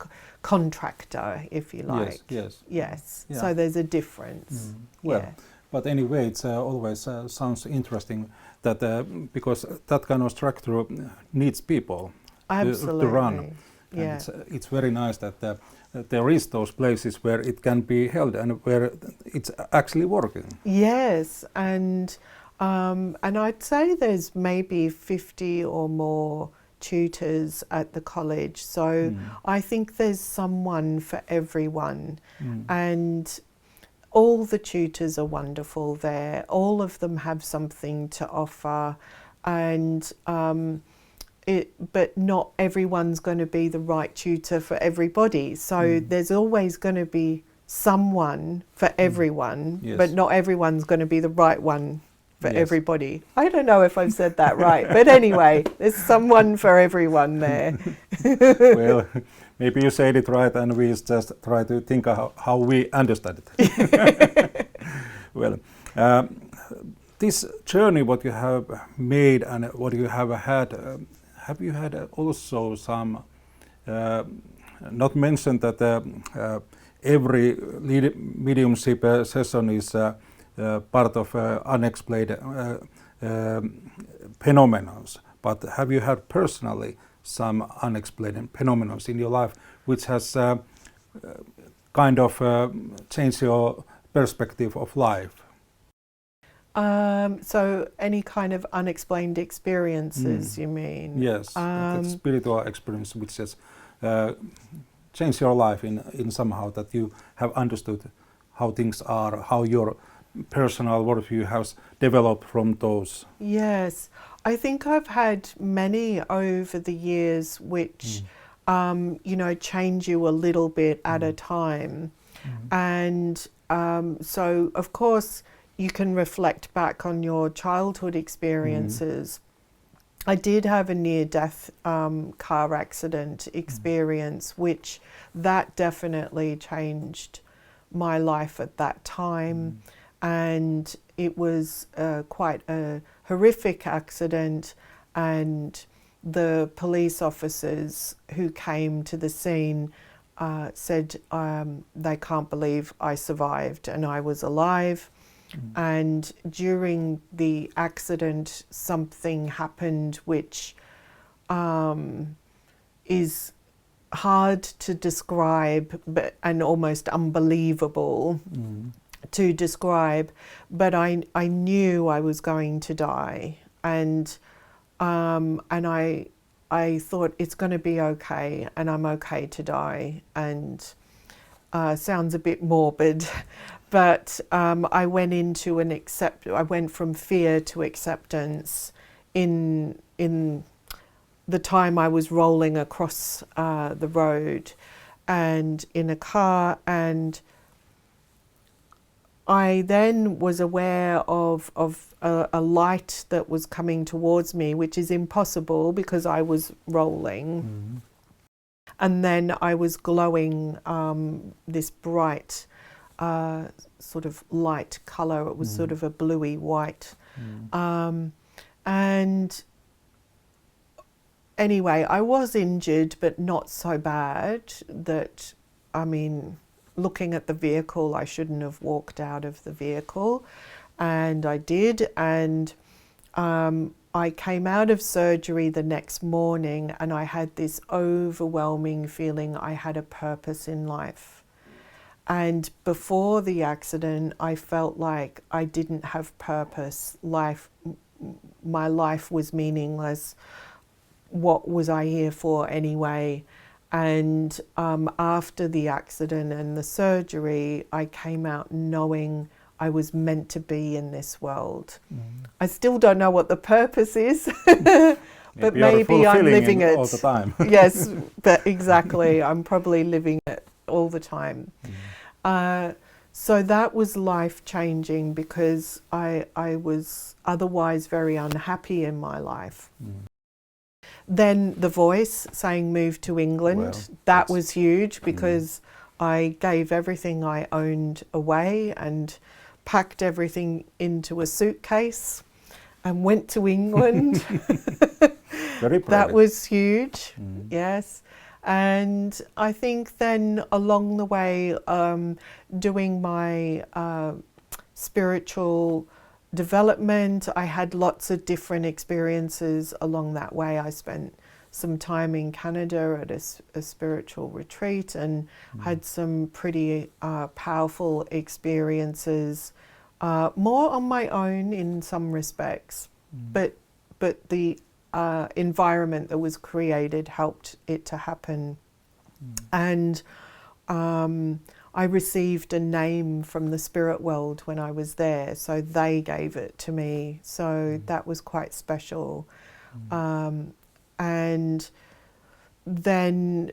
contractor, if you like. Yes. Yeah. So there's a difference. But anyway, it's always sounds interesting that because that kind of structure needs people to run. Yeah. It's very nice that there is those places where it can be held and where it's actually working. Yes, and I'd say there's maybe 50 or more tutors at the college. So I think there's someone for everyone. And all the tutors are wonderful there. All of them have something to offer. And but not everyone's going to be the right tutor for everybody. So there's always going to be someone for everyone, but not everyone's going to be the right one for everybody. I don't know if I've said that right, but anyway, there's someone for everyone there. Well, maybe you said it right, and we just try to think how we understand it. Well, this journey, what you have made and what you have had, have you had also some, not mentioned that every mediumship session is part of unexplained phenomena, but have you had personally some unexplained phenomena in your life which has kind of changed your perspective of life? So any kind of unexplained experiences, you mean? Yes, that spiritual experience which has changed your life in somehow that you have understood how things are, how your personal worldview has developed from those. Yes, I think I've had many over the years which, you know, change you a little bit at a time. And so, of course, you can reflect back on your childhood experiences. I did have a near-death car accident experience, which that definitely changed my life at that time. And it was quite a horrific accident, and the police officers who came to the scene said they can't believe I survived and I was alive. And during the accident, something happened which is hard to describe, and almost unbelievable to describe. But I knew I was going to die, and I thought it's going to be okay, and I'm okay to die. And sounds a bit morbid. But I went into I went from fear to acceptance in the time I was rolling across the road and in a car, and I then was aware of a light that was coming towards me, which is impossible because I was rolling. And then I was glowing this bright sort of light colour. It was sort of a bluey white. And anyway, I was injured, but not so bad that, I mean, looking at the vehicle, I shouldn't have walked out of the vehicle. And I did. And I came out of surgery the next morning, and I had this overwhelming feeling I had a purpose in life. And before the accident, I felt like I didn't have purpose. My life was meaningless. What was I here for anyway? And after the accident and the surgery, I came out knowing I was meant to be in this world. I still don't know what the purpose is, but maybe I'm living it all the time. Yes, but exactly. I'm probably living it all the time. So that was life-changing because I was otherwise very unhappy in my life. Then the voice saying move to England, that was huge because I gave everything I owned away and packed everything into a suitcase and went to England. Very proud. That was huge, yes. And I think then along the way, doing my spiritual development, I had lots of different experiences along that way. I spent some time in Canada at a spiritual retreat and had some pretty powerful experiences, more on my own in some respects, but the environment that was created helped it to happen. And I received a name from the spirit world when I was there, so they gave it to me, so that was quite special. And then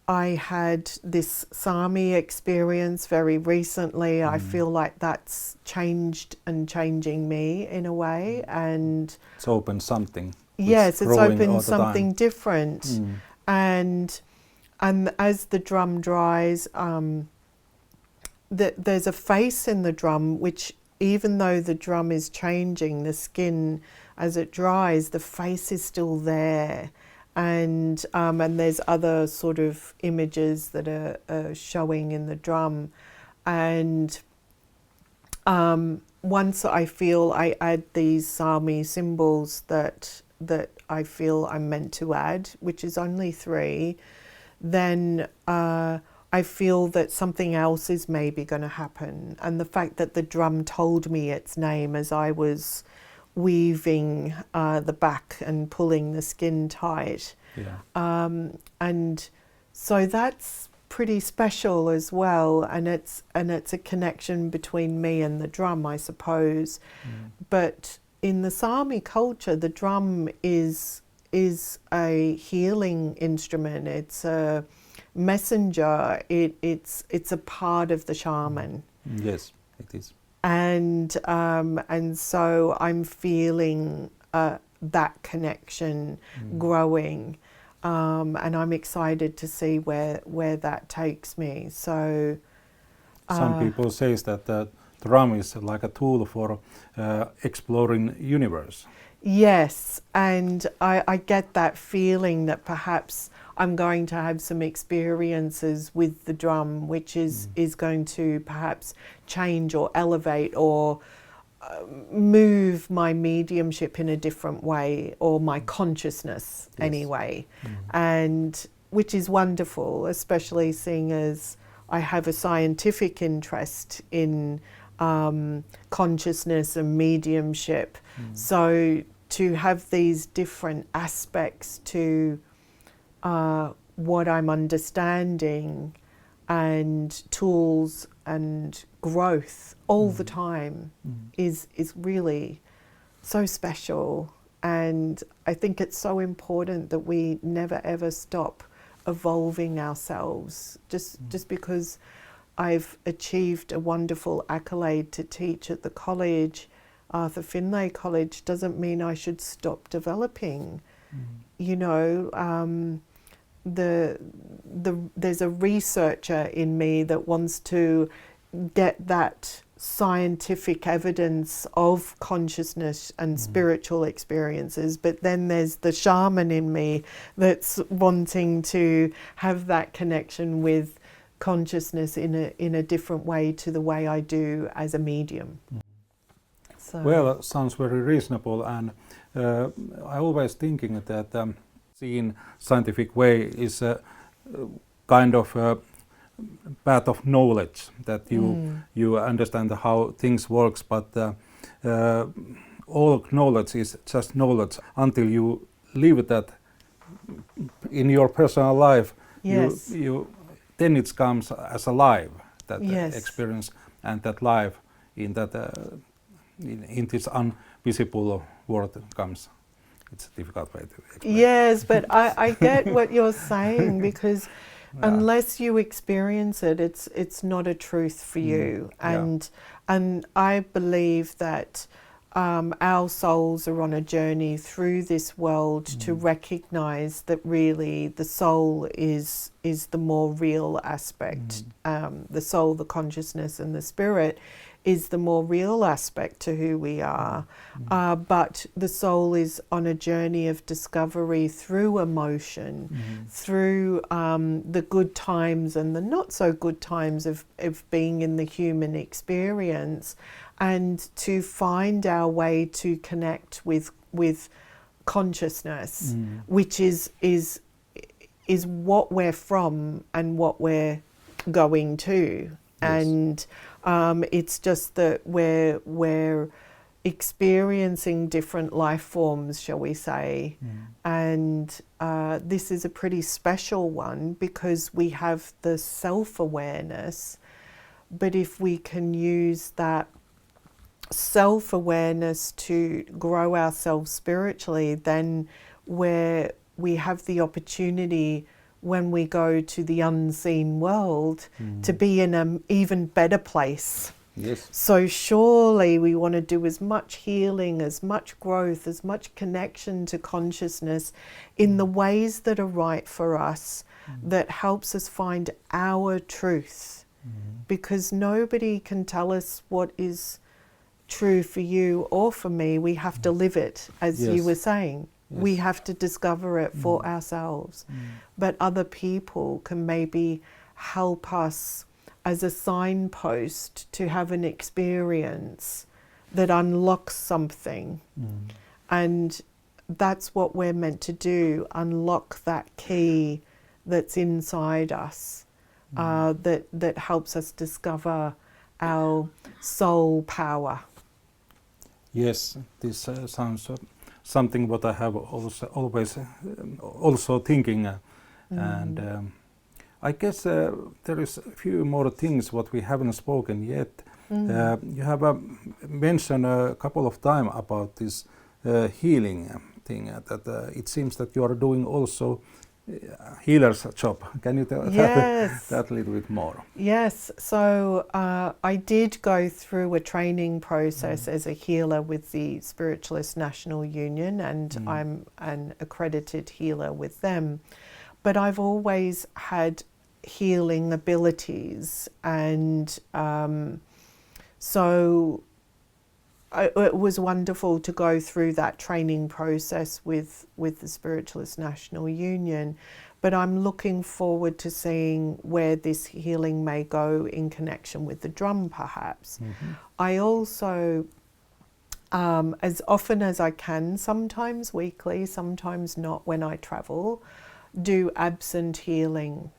I had this Sami experience very recently. I feel like that's changed and changing me in a way, and it's opened something. Yes, it's opened something time. different. And as the drum dries, there's a face in the drum which, even though the drum is changing, the skin as it dries, the face is still there. And there's other sort of images that are showing in the drum. And once I feel I add these Sami symbols that I feel I'm meant to add, which is only 3, then I feel that something else is maybe going to happen. And the fact that the drum told me its name as I was weaving the back and pulling the skin tight. And so that's pretty special as well, and it's a connection between me and the drum, I suppose. But in the Sami culture, the drum is a healing instrument. It's a messenger. It's a part of the shaman. Yes, it is. And so I'm feeling that connection growing, and I'm excited to see where that takes me. So some people say that the drum is like a tool for exploring universe. Yes, and I get that feeling that perhaps I'm going to have some experiences with the drum, which is going to perhaps change or elevate or move my mediumship in a different way, or my consciousness anyway, and which is wonderful, especially seeing as I have a scientific interest in consciousness and mediumship. So to have these different aspects to what I'm understanding and tools and growth all the time is really so special. And I think it's so important that we never ever stop evolving ourselves. Just because I've achieved a wonderful accolade to teach at the college, Arthur Finlayn College, doesn't mean I should stop developing. You know, there's a researcher in me that wants to get that scientific evidence of consciousness and spiritual experiences, but then there's the shaman in me that's wanting to have that connection with consciousness in a different way to the way I do as a medium. So. Well, sounds very reasonable, and I always thinking that seeing scientific way is a kind of a path of knowledge, that you understand how things works, but all knowledge is just knowledge until you live that in your personal life. Yes. Then it comes as alive, that Yes. experience, and that life in that in this invisible world comes. It's a difficult way to explain. Yes, but I get what you're saying, because unless you experience it, it's not a truth for you. And I believe that our souls are on a journey through this world to recognize that really the soul is the more real aspect. The soul, the consciousness, and the spirit is the more real aspect to who we are. But the soul is on a journey of discovery through emotion, through the good times and the not so good times of being in the human experience, and to find our way to connect with consciousness, which is what we're from and what we're going to. And it's just that we're experiencing different life forms, shall we say, and this is a pretty special one because we have the self-awareness, but if we can use that self-awareness to grow ourselves spiritually, then we have the opportunity when we go to the unseen world to be in an even better place. Yes. So surely we want to do as much healing, as much growth, as much connection to consciousness in the ways that are right for us, that helps us find our truth. Because nobody can tell us what is true for you or for me. We have to live it, as you were saying. We have to discover it for ourselves. But other people can maybe help us as a signpost to have an experience that unlocks something. And that's what we're meant to do, unlock that key that's inside us, that helps us discover our soul power. Yes, this sounds something what I have always also thinking, and I guess there is a few more things what we haven't spoken yet. You have mentioned a couple of times about this healing thing, that it seems that you are doing also healer's job. Can you tell that a little bit more? Yes, so I did go through a training process as a healer with the Spiritualist National Union, and I'm an accredited healer with them. But I've always had healing abilities, and so it was wonderful to go through that training process with the Spiritualist National Union, but I'm looking forward to seeing where this healing may go in connection with the drum, perhaps. I also, as often as I can, sometimes weekly, sometimes not when I travel, do absent healing.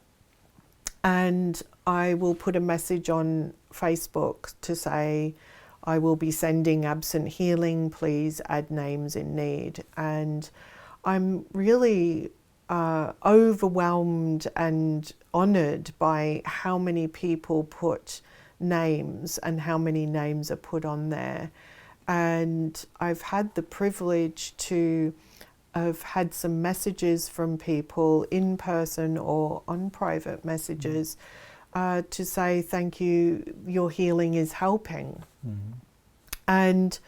And I will put a message on Facebook to say, I will be sending absent healing, please add names in need. And I'm really overwhelmed and honoured by how many people put names and how many names are put on there. And I've had the privilege to have had some messages from people in person or on private messages to say, thank you, your healing is helping. And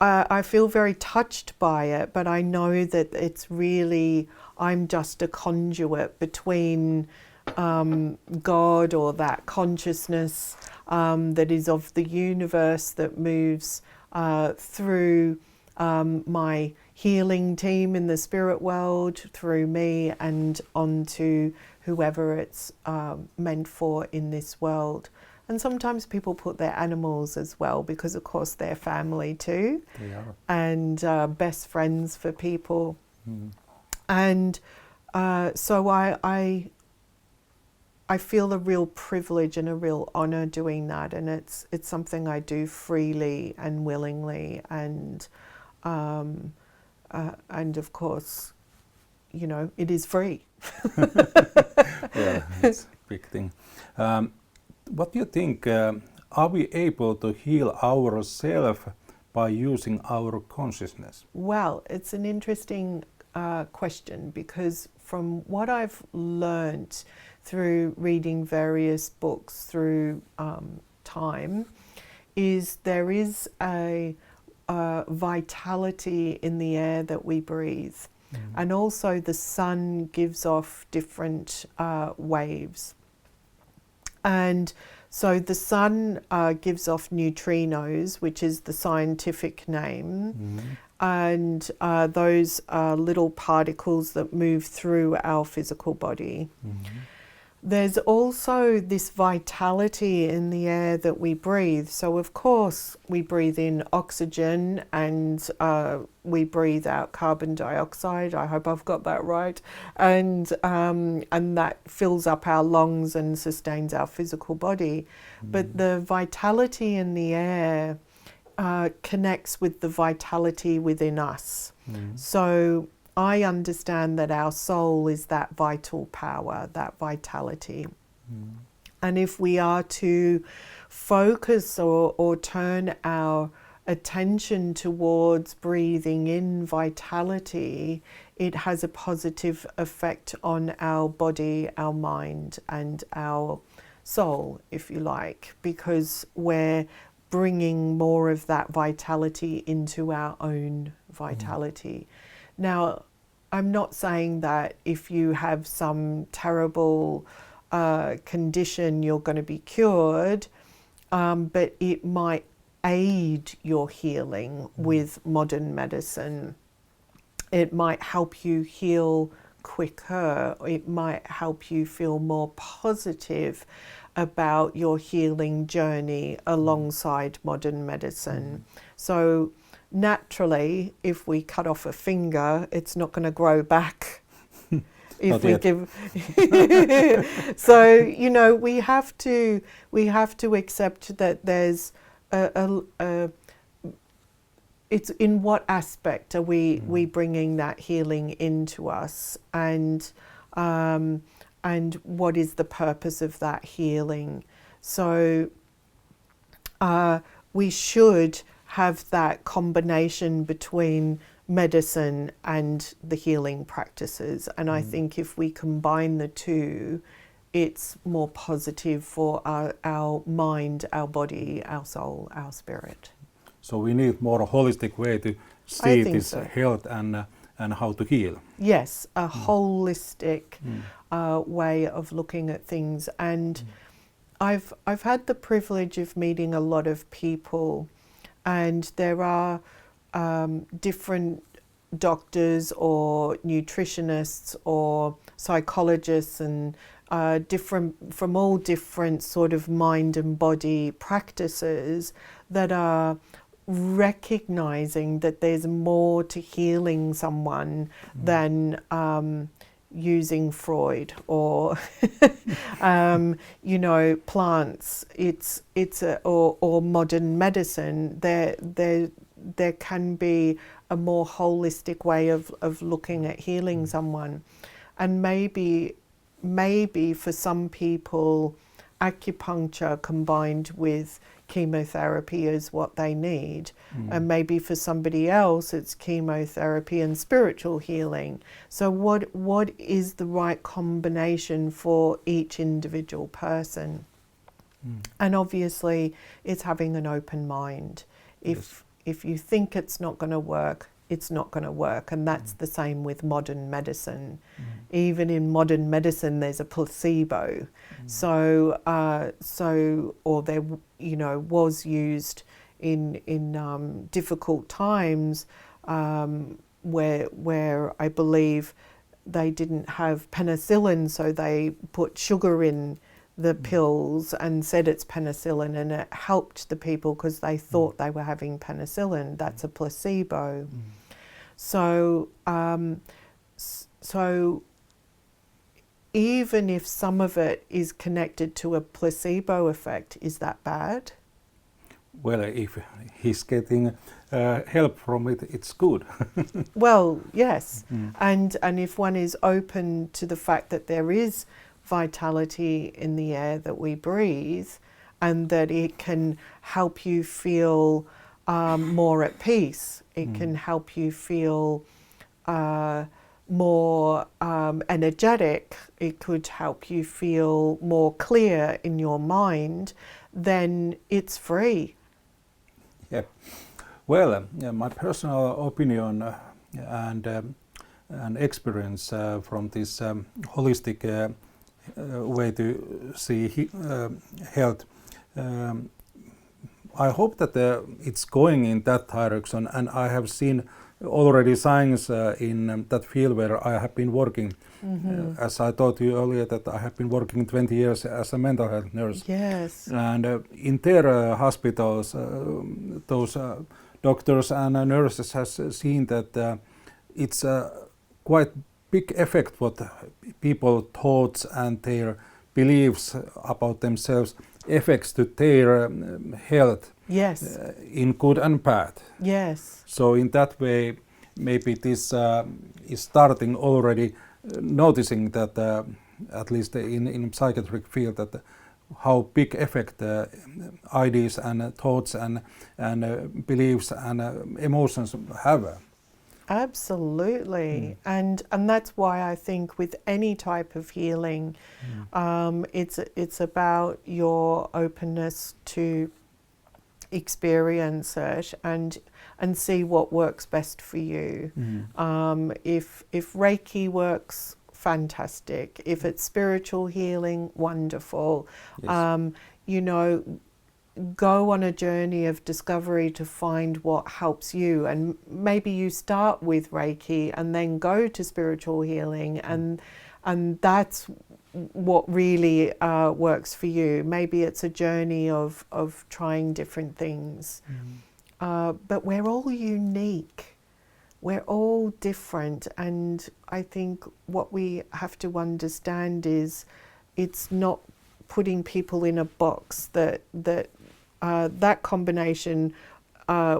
I feel very touched by it, but I know that it's really, I'm just a conduit between God, or that consciousness that is of the universe that moves through my healing team in the spirit world, through me and onto whoever it's meant for in this world. And sometimes people put their animals as well, because of course they're family too. They are. And best friends for people. And so I feel a real privilege and a real honour doing that, and it's something I do freely and willingly, and of course, it is free. Yeah, it's a big thing. What do you think? Are we able to heal ourselves by using our consciousness? Well, it's an interesting question, because from what I've learnt through reading various books through time, is there is a vitality in the air that we breathe. And also the sun gives off different waves. And so the sun gives off neutrinos, which is the scientific name. And those are little particles that move through our physical body. There's also this vitality in the air that we breathe. So of course we breathe in oxygen and we breathe out carbon dioxide. I hope I've got that right. And that fills up our lungs and sustains our physical body. But the vitality in the air connects with the vitality within us. So I understand that our soul is that vital power, that vitality. And if we are to focus or turn our attention towards breathing in vitality, it has a positive effect on our body, our mind, and our soul, if you like, because we're bringing more of that vitality into our own vitality. Now, I'm not saying that if you have some terrible condition, you're going to be cured, but it might aid your healing with modern medicine. It might help you heal quicker. It might help you feel more positive about your healing journey alongside modern medicine. So naturally, if we cut off a finger, it's not going to grow back. If we give so we have to accept that there's it's in what aspect are we bringing that healing into us, and what is the purpose of that healing. So we should have that combination between medicine and the healing practices. And I think if we combine the two, it's more positive for our mind, our body, our soul, our spirit. So we need more holistic way to see this so. Health and how to heal. Yes, a holistic way of looking at things. And I've had the privilege of meeting a lot of people, and there are different doctors or nutritionists or psychologists and from all different sort of mind and body practices that are recognizing that there's more to healing someone than using Freud or plants. Or modern medicine. There can be a more holistic way of looking at healing someone, and maybe for some people, acupuncture combined with chemotherapy is what they need, and maybe for somebody else it's chemotherapy and spiritual healing. So what is the right combination for each individual person? And obviously it's having an open mind. If you think it's not going to work, it's not going to work. And that's the same with modern medicine. Even in modern medicine, there's a placebo. So there, was used in difficult times where I believe they didn't have penicillin, so they put sugar in the pills and said it's penicillin, and it helped the people because they thought they were having penicillin. That's a placebo. So even if some of it is connected to a placebo effect, is that bad? Well, if he's getting help from it, it's good. Well, yes, and if one is open to the fact that there is vitality in the air that we breathe, and that it can help you feel more at peace, it can help you feel more energetic, it could help you feel more clear in your mind, then it's free. Yeah. Well, my personal opinion and experience from this holistic way to see health, I hope that it's going in that direction, and I have seen already signs in that field where I have been working. As I told you earlier, that I have been working 20 years as a mental health nurse. Yes. And in their hospitals, those doctors and nurses has seen that it's a quite big effect what people thoughts and their beliefs about themselves affects to their health. Yes. In good and bad. Yes. So in that way, maybe this is starting already noticing that at least in psychiatric field, that how big effect ideas and thoughts and beliefs and emotions have. Absolutely, and that's why I think with any type of healing, it's about your openness to experience it and see what works best for you. If Reiki works, fantastic. If it's spiritual healing, wonderful. Yes. You know, go on a journey of discovery to find what helps you, and maybe you start with Reiki and then go to spiritual healing, and that's what really works for you. Maybe it's a journey of trying different things. But we're all unique. We're all different, and I think what we have to understand is it's not putting people in a box that combination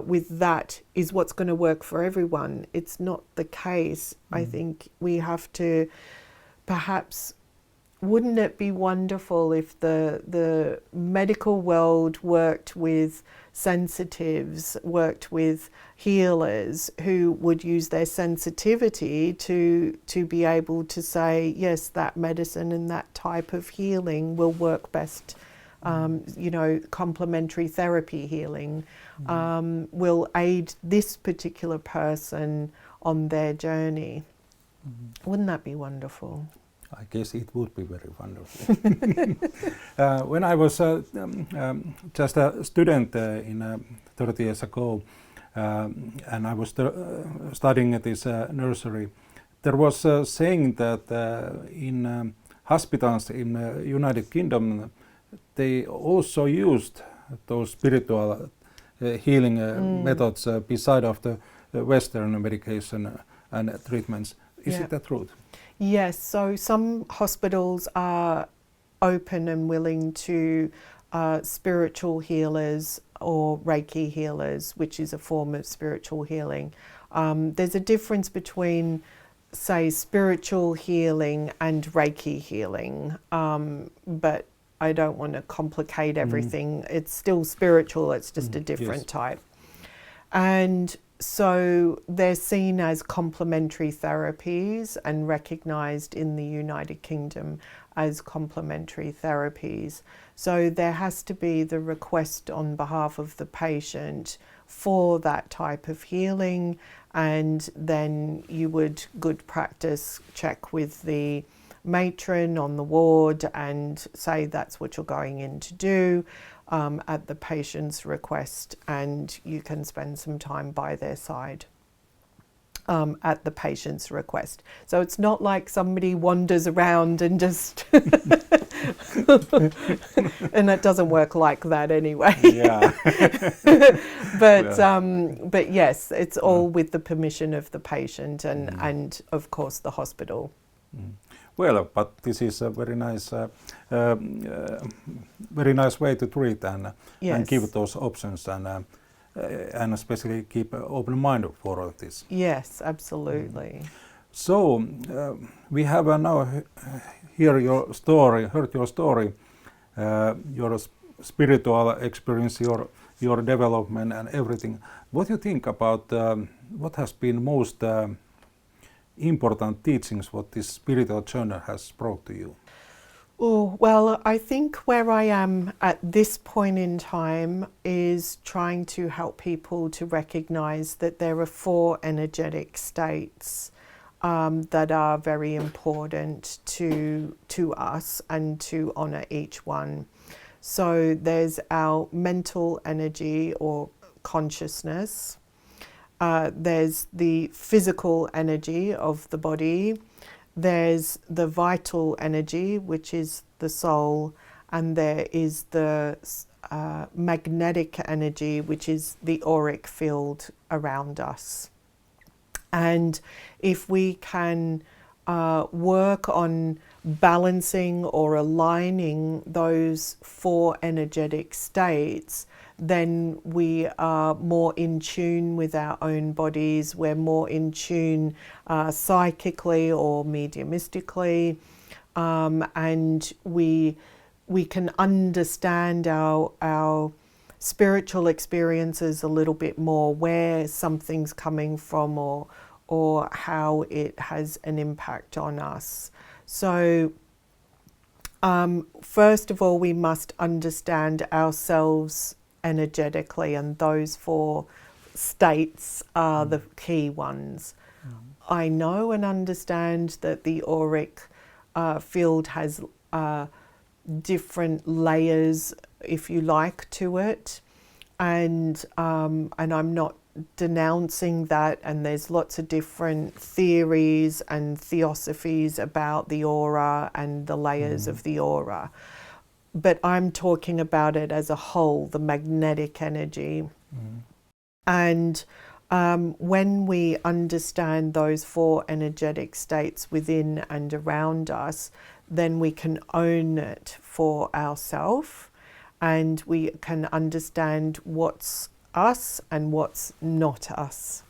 with that is what's going to work for everyone. It's not the case. I think we have to perhaps, wouldn't it be wonderful if the medical world worked with sensitives, worked with healers who would use their sensitivity to be able to say, yes, that medicine and that type of healing will work best. You know, complementary therapy healing will aid this particular person on their journey. Wouldn't that be wonderful? I guess it would be very wonderful. When I was just a student 30 years ago, and I was studying at this nursery, there was a saying that in hospitals in United Kingdom, they also used those spiritual healing methods beside of the Western medication and treatments. Is it the truth? Yes, so some hospitals are open and willing to spiritual healers or Reiki healers, which is a form of spiritual healing. There's a difference between, say, spiritual healing and Reiki healing, but I don't want to complicate everything. It's still spiritual, it's just a different type. And so they're seen as complementary therapies and recognised in the United Kingdom as complementary therapies. So there has to be the request on behalf of the patient for that type of healing, and then you would, good practice, check with the matron on the ward and say that's what you're going in to do at the patient's request, and you can spend some time by their side at the patient's request. So it's not like somebody wanders around and just and it doesn't work like that anyway. Yeah. But yes, it's all with the permission of the patient and of course the hospital. Well, but this is a very nice way to treat and give those options and especially keep an open mind for all this. Yes, absolutely. So we have now heard your story, your spiritual experience, your development and everything. What do you think about what has been most important teachings what this spiritual journey has brought to you? Oh, well, I think where I am at this point in time is trying to help people to recognize that there are 4 energetic states that are very important to us and to honor each one. So there's our mental energy or consciousness. There's the physical energy of the body. There's the vital energy, which is the soul, and there is the magnetic energy, which is the auric field around us. And if we can work on balancing or aligning those 4 energetic states, then we are more in tune with our own bodies, we're more in tune psychically or mediumistically, and we can understand our spiritual experiences a little bit more, where something's coming from or how it has an impact on us. So first of all, we must understand ourselves energetically, and those 4 states are the key ones. I know and understand that the auric field has different layers, if you like, to it, and I'm not denouncing that, and there's lots of different theories and theosophies about the aura and the layers of the aura, but I'm talking about it as a whole, the magnetic energy. And when we understand those 4 energetic states within and around us, then we can own it for ourselves, and we can understand what's us and what's not us.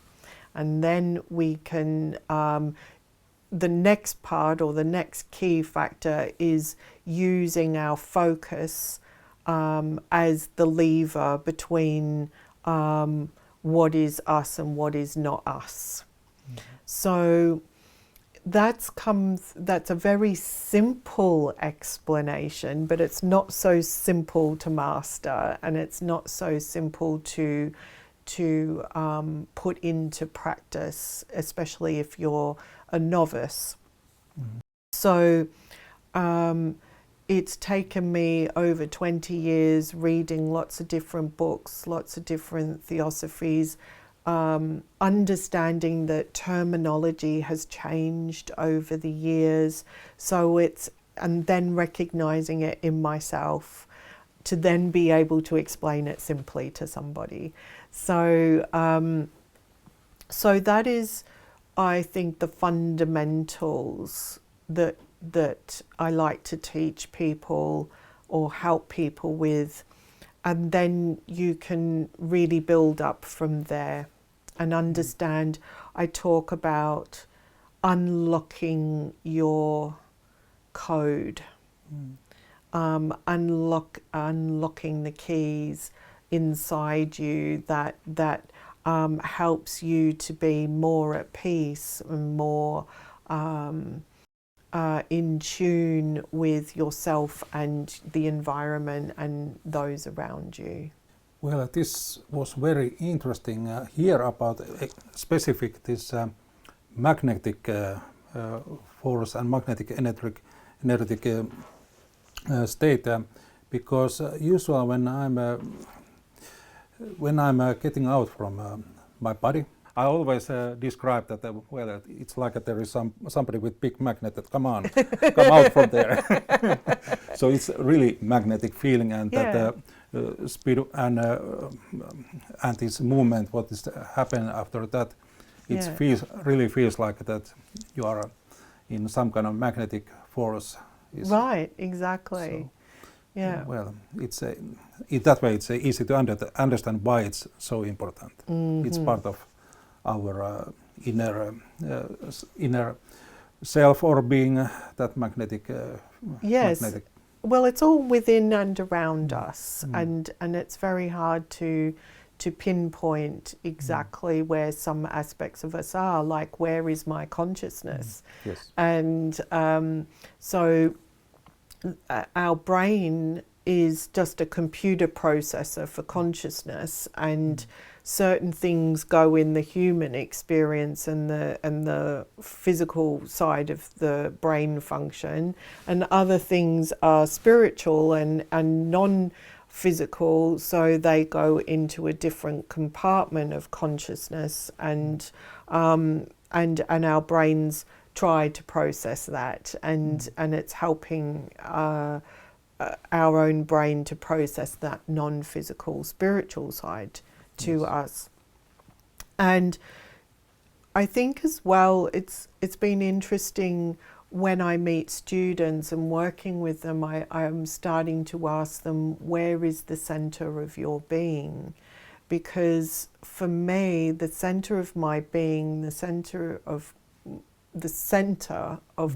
And then we can, the next part or the next key factor is using our focus as the lever between what is us and what is not us. So that's a very simple explanation, but it's not so simple to master, and it's not so simple to put into practice, especially if you're a novice. So it's taken me over 20 years reading lots of different books, lots of different theosophies, understanding that terminology has changed over the years, and then recognizing it in myself to then be able to explain it simply to somebody. So that is, I think, the fundamentals that I like to teach people or help people with, and then you can really build up from there and understand. I talk about unlocking your code, unlocking the keys inside you that helps you to be more at peace and more in tune with yourself and the environment and those around you. Well, this was very interesting. Hear about specific this magnetic force and magnetic energetic state, because usually when I'm getting out from my body, I always describe that well, it's like there is somebody with big magnet that come out from there. So it's really magnetic feeling, and that speed and this movement, what is happening after that, it really feels like that you in some kind of magnetic force. Right, exactly. So, yeah. Well, in that way it's easy to understand why it's so important. It's part of our inner self, or being that magnetic. Yes. Magnetic. Well, it's all within and around us, and it's very hard to pinpoint exactly where some aspects of us are, like where is my consciousness? Yes. And so our brain is just a computer processor for consciousness, and certain things go in the human experience and the physical side of the brain function, and other things are spiritual and non-physical, so they go into a different compartment of consciousness, and our brains try to process that, and it's helping our own brain to process that non-physical spiritual side to us. And I think as well it's been interesting when I meet students and working with them, I'm starting to ask them, where is the center of your being? Because for me, the center of my being, the center of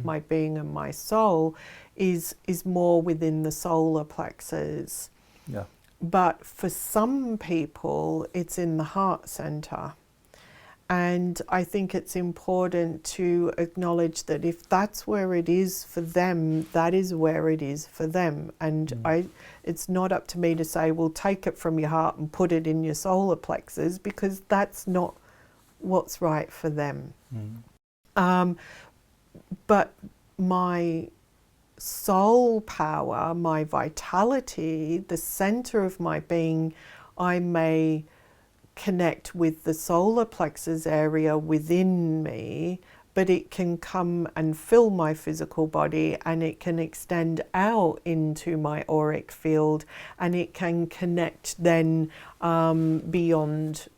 my being and my soul is more within the solar plexus. Yeah. But for some people, it's in the heart center. And I think it's important to acknowledge that if that's where it is for them, that is where it is for them. And it's not up to me to say, well, take it from your heart and put it in your solar plexus, because that's not what's right for them. But my soul power, my vitality, the center of my being, I may connect with the solar plexus area within me, but it can come and fill my physical body, and it can extend out into my auric field, and it can connect then beyond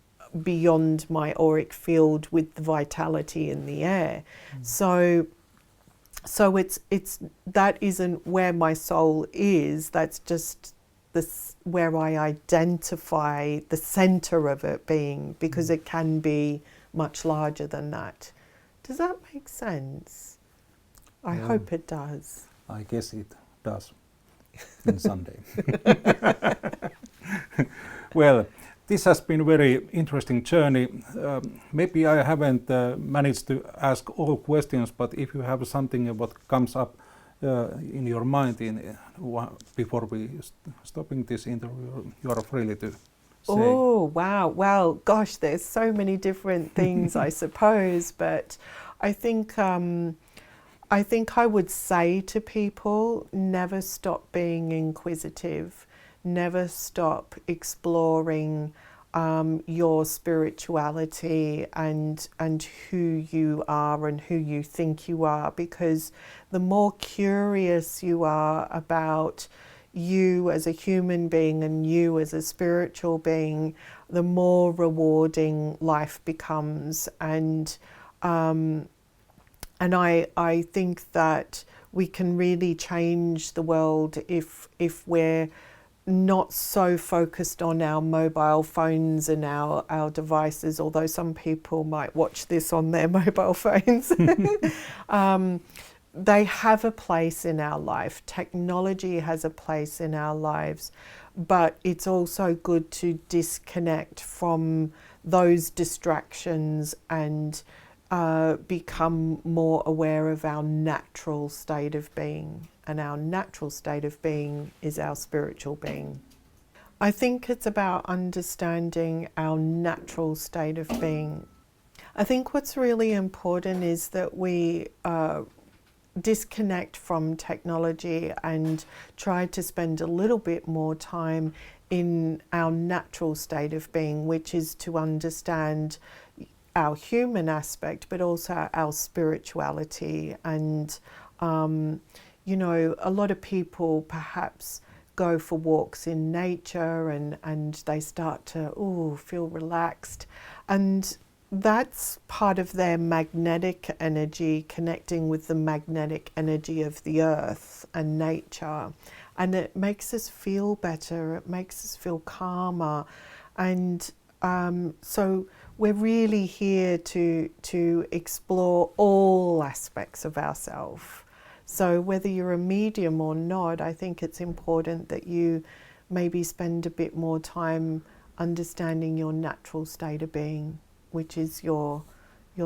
my auric field with the vitality in the air. So it's that isn't where my soul is, that's just where I identify the center of it being, because it can be much larger than that. Does that make sense? I hope it does. I guess it does in Sunday. Well, this has been a very interesting journey. Maybe I haven't managed to ask all questions, but if you have something what comes up in your mind before we stopping this interview, you are free to say. Oh, wow. Well, gosh, there's so many different things, I suppose, but I think I would say to people, never stop being inquisitive. Never stop exploring your spirituality and who you are and who you think you are, because the more curious you are about you as a human being and you as a spiritual being, the more rewarding life becomes. And I think that we can really change the world if we're not so focused on our mobile phones and our devices, although some people might watch this on their mobile phones. They have a place in our life. Technology has a place in our lives, but it's also good to disconnect from those distractions and become more aware of our natural state of being. And our natural state of being is our spiritual being. I think it's about understanding our natural state of being. I think what's really important is that we disconnect from technology and try to spend a little bit more time in our natural state of being, which is to understand our human aspect, but also our spirituality. And you know, a lot of people perhaps go for walks in nature and they start to feel relaxed. And that's part of their magnetic energy, connecting with the magnetic energy of the earth and nature. And it makes us feel better, it makes us feel calmer. And so we're really here to explore all aspects of ourselves. So whether you're a medium or not, I think it's important that you maybe spend a bit more time understanding your natural state of being, which is your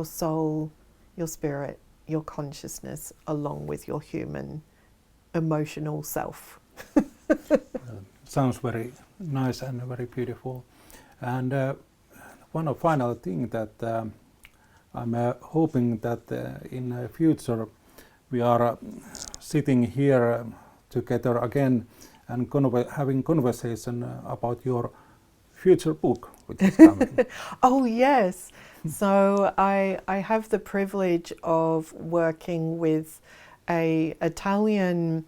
soul, your spirit, your consciousness, along with your human emotional self. Sounds very nice and very beautiful. And one final thing that I'm hoping that in the future we are sitting here together again and having conversation about your future book, which is coming. Oh yes. So I have the privilege of working with a Italian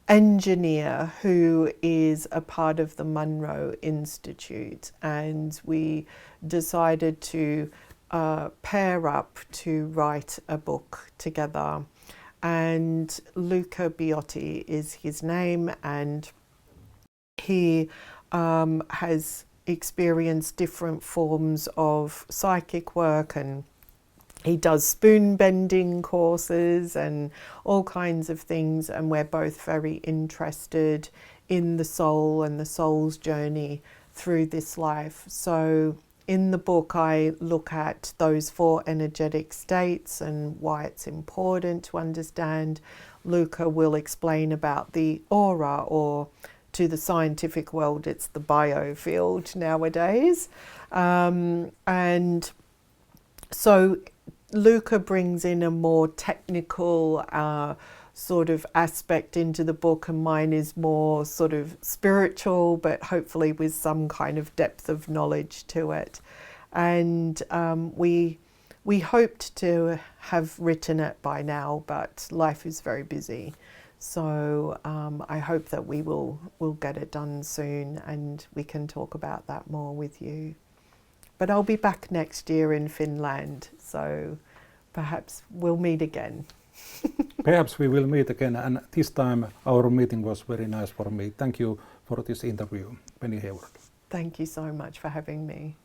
engineer who is a part of the Monroe Institute, and we decided to pair up to write a book together. And Luca Biotti is his name, and he has experienced different forms of psychic work, and he does spoon bending courses and all kinds of things, and we're both very interested in the soul and the soul's journey through this life. So in the book I look at those 4 energetic states and why it's important to understand. Luca will explain about the aura, or to the scientific world it's the biofield nowadays. And so Luca brings in a more technical sort of aspect into the book, and mine is more sort of spiritual, but hopefully with some kind of depth of knowledge to it. And we hoped to have written it by now, but life is very busy. So I hope that we'll get it done soon, and we can talk about that more with you. But I'll be back next year in Finland, so perhaps we'll meet again. Perhaps we will meet again, and this time our meeting was very nice for me. Thank you for this interview, Penny Hayward. Thank you so much for having me.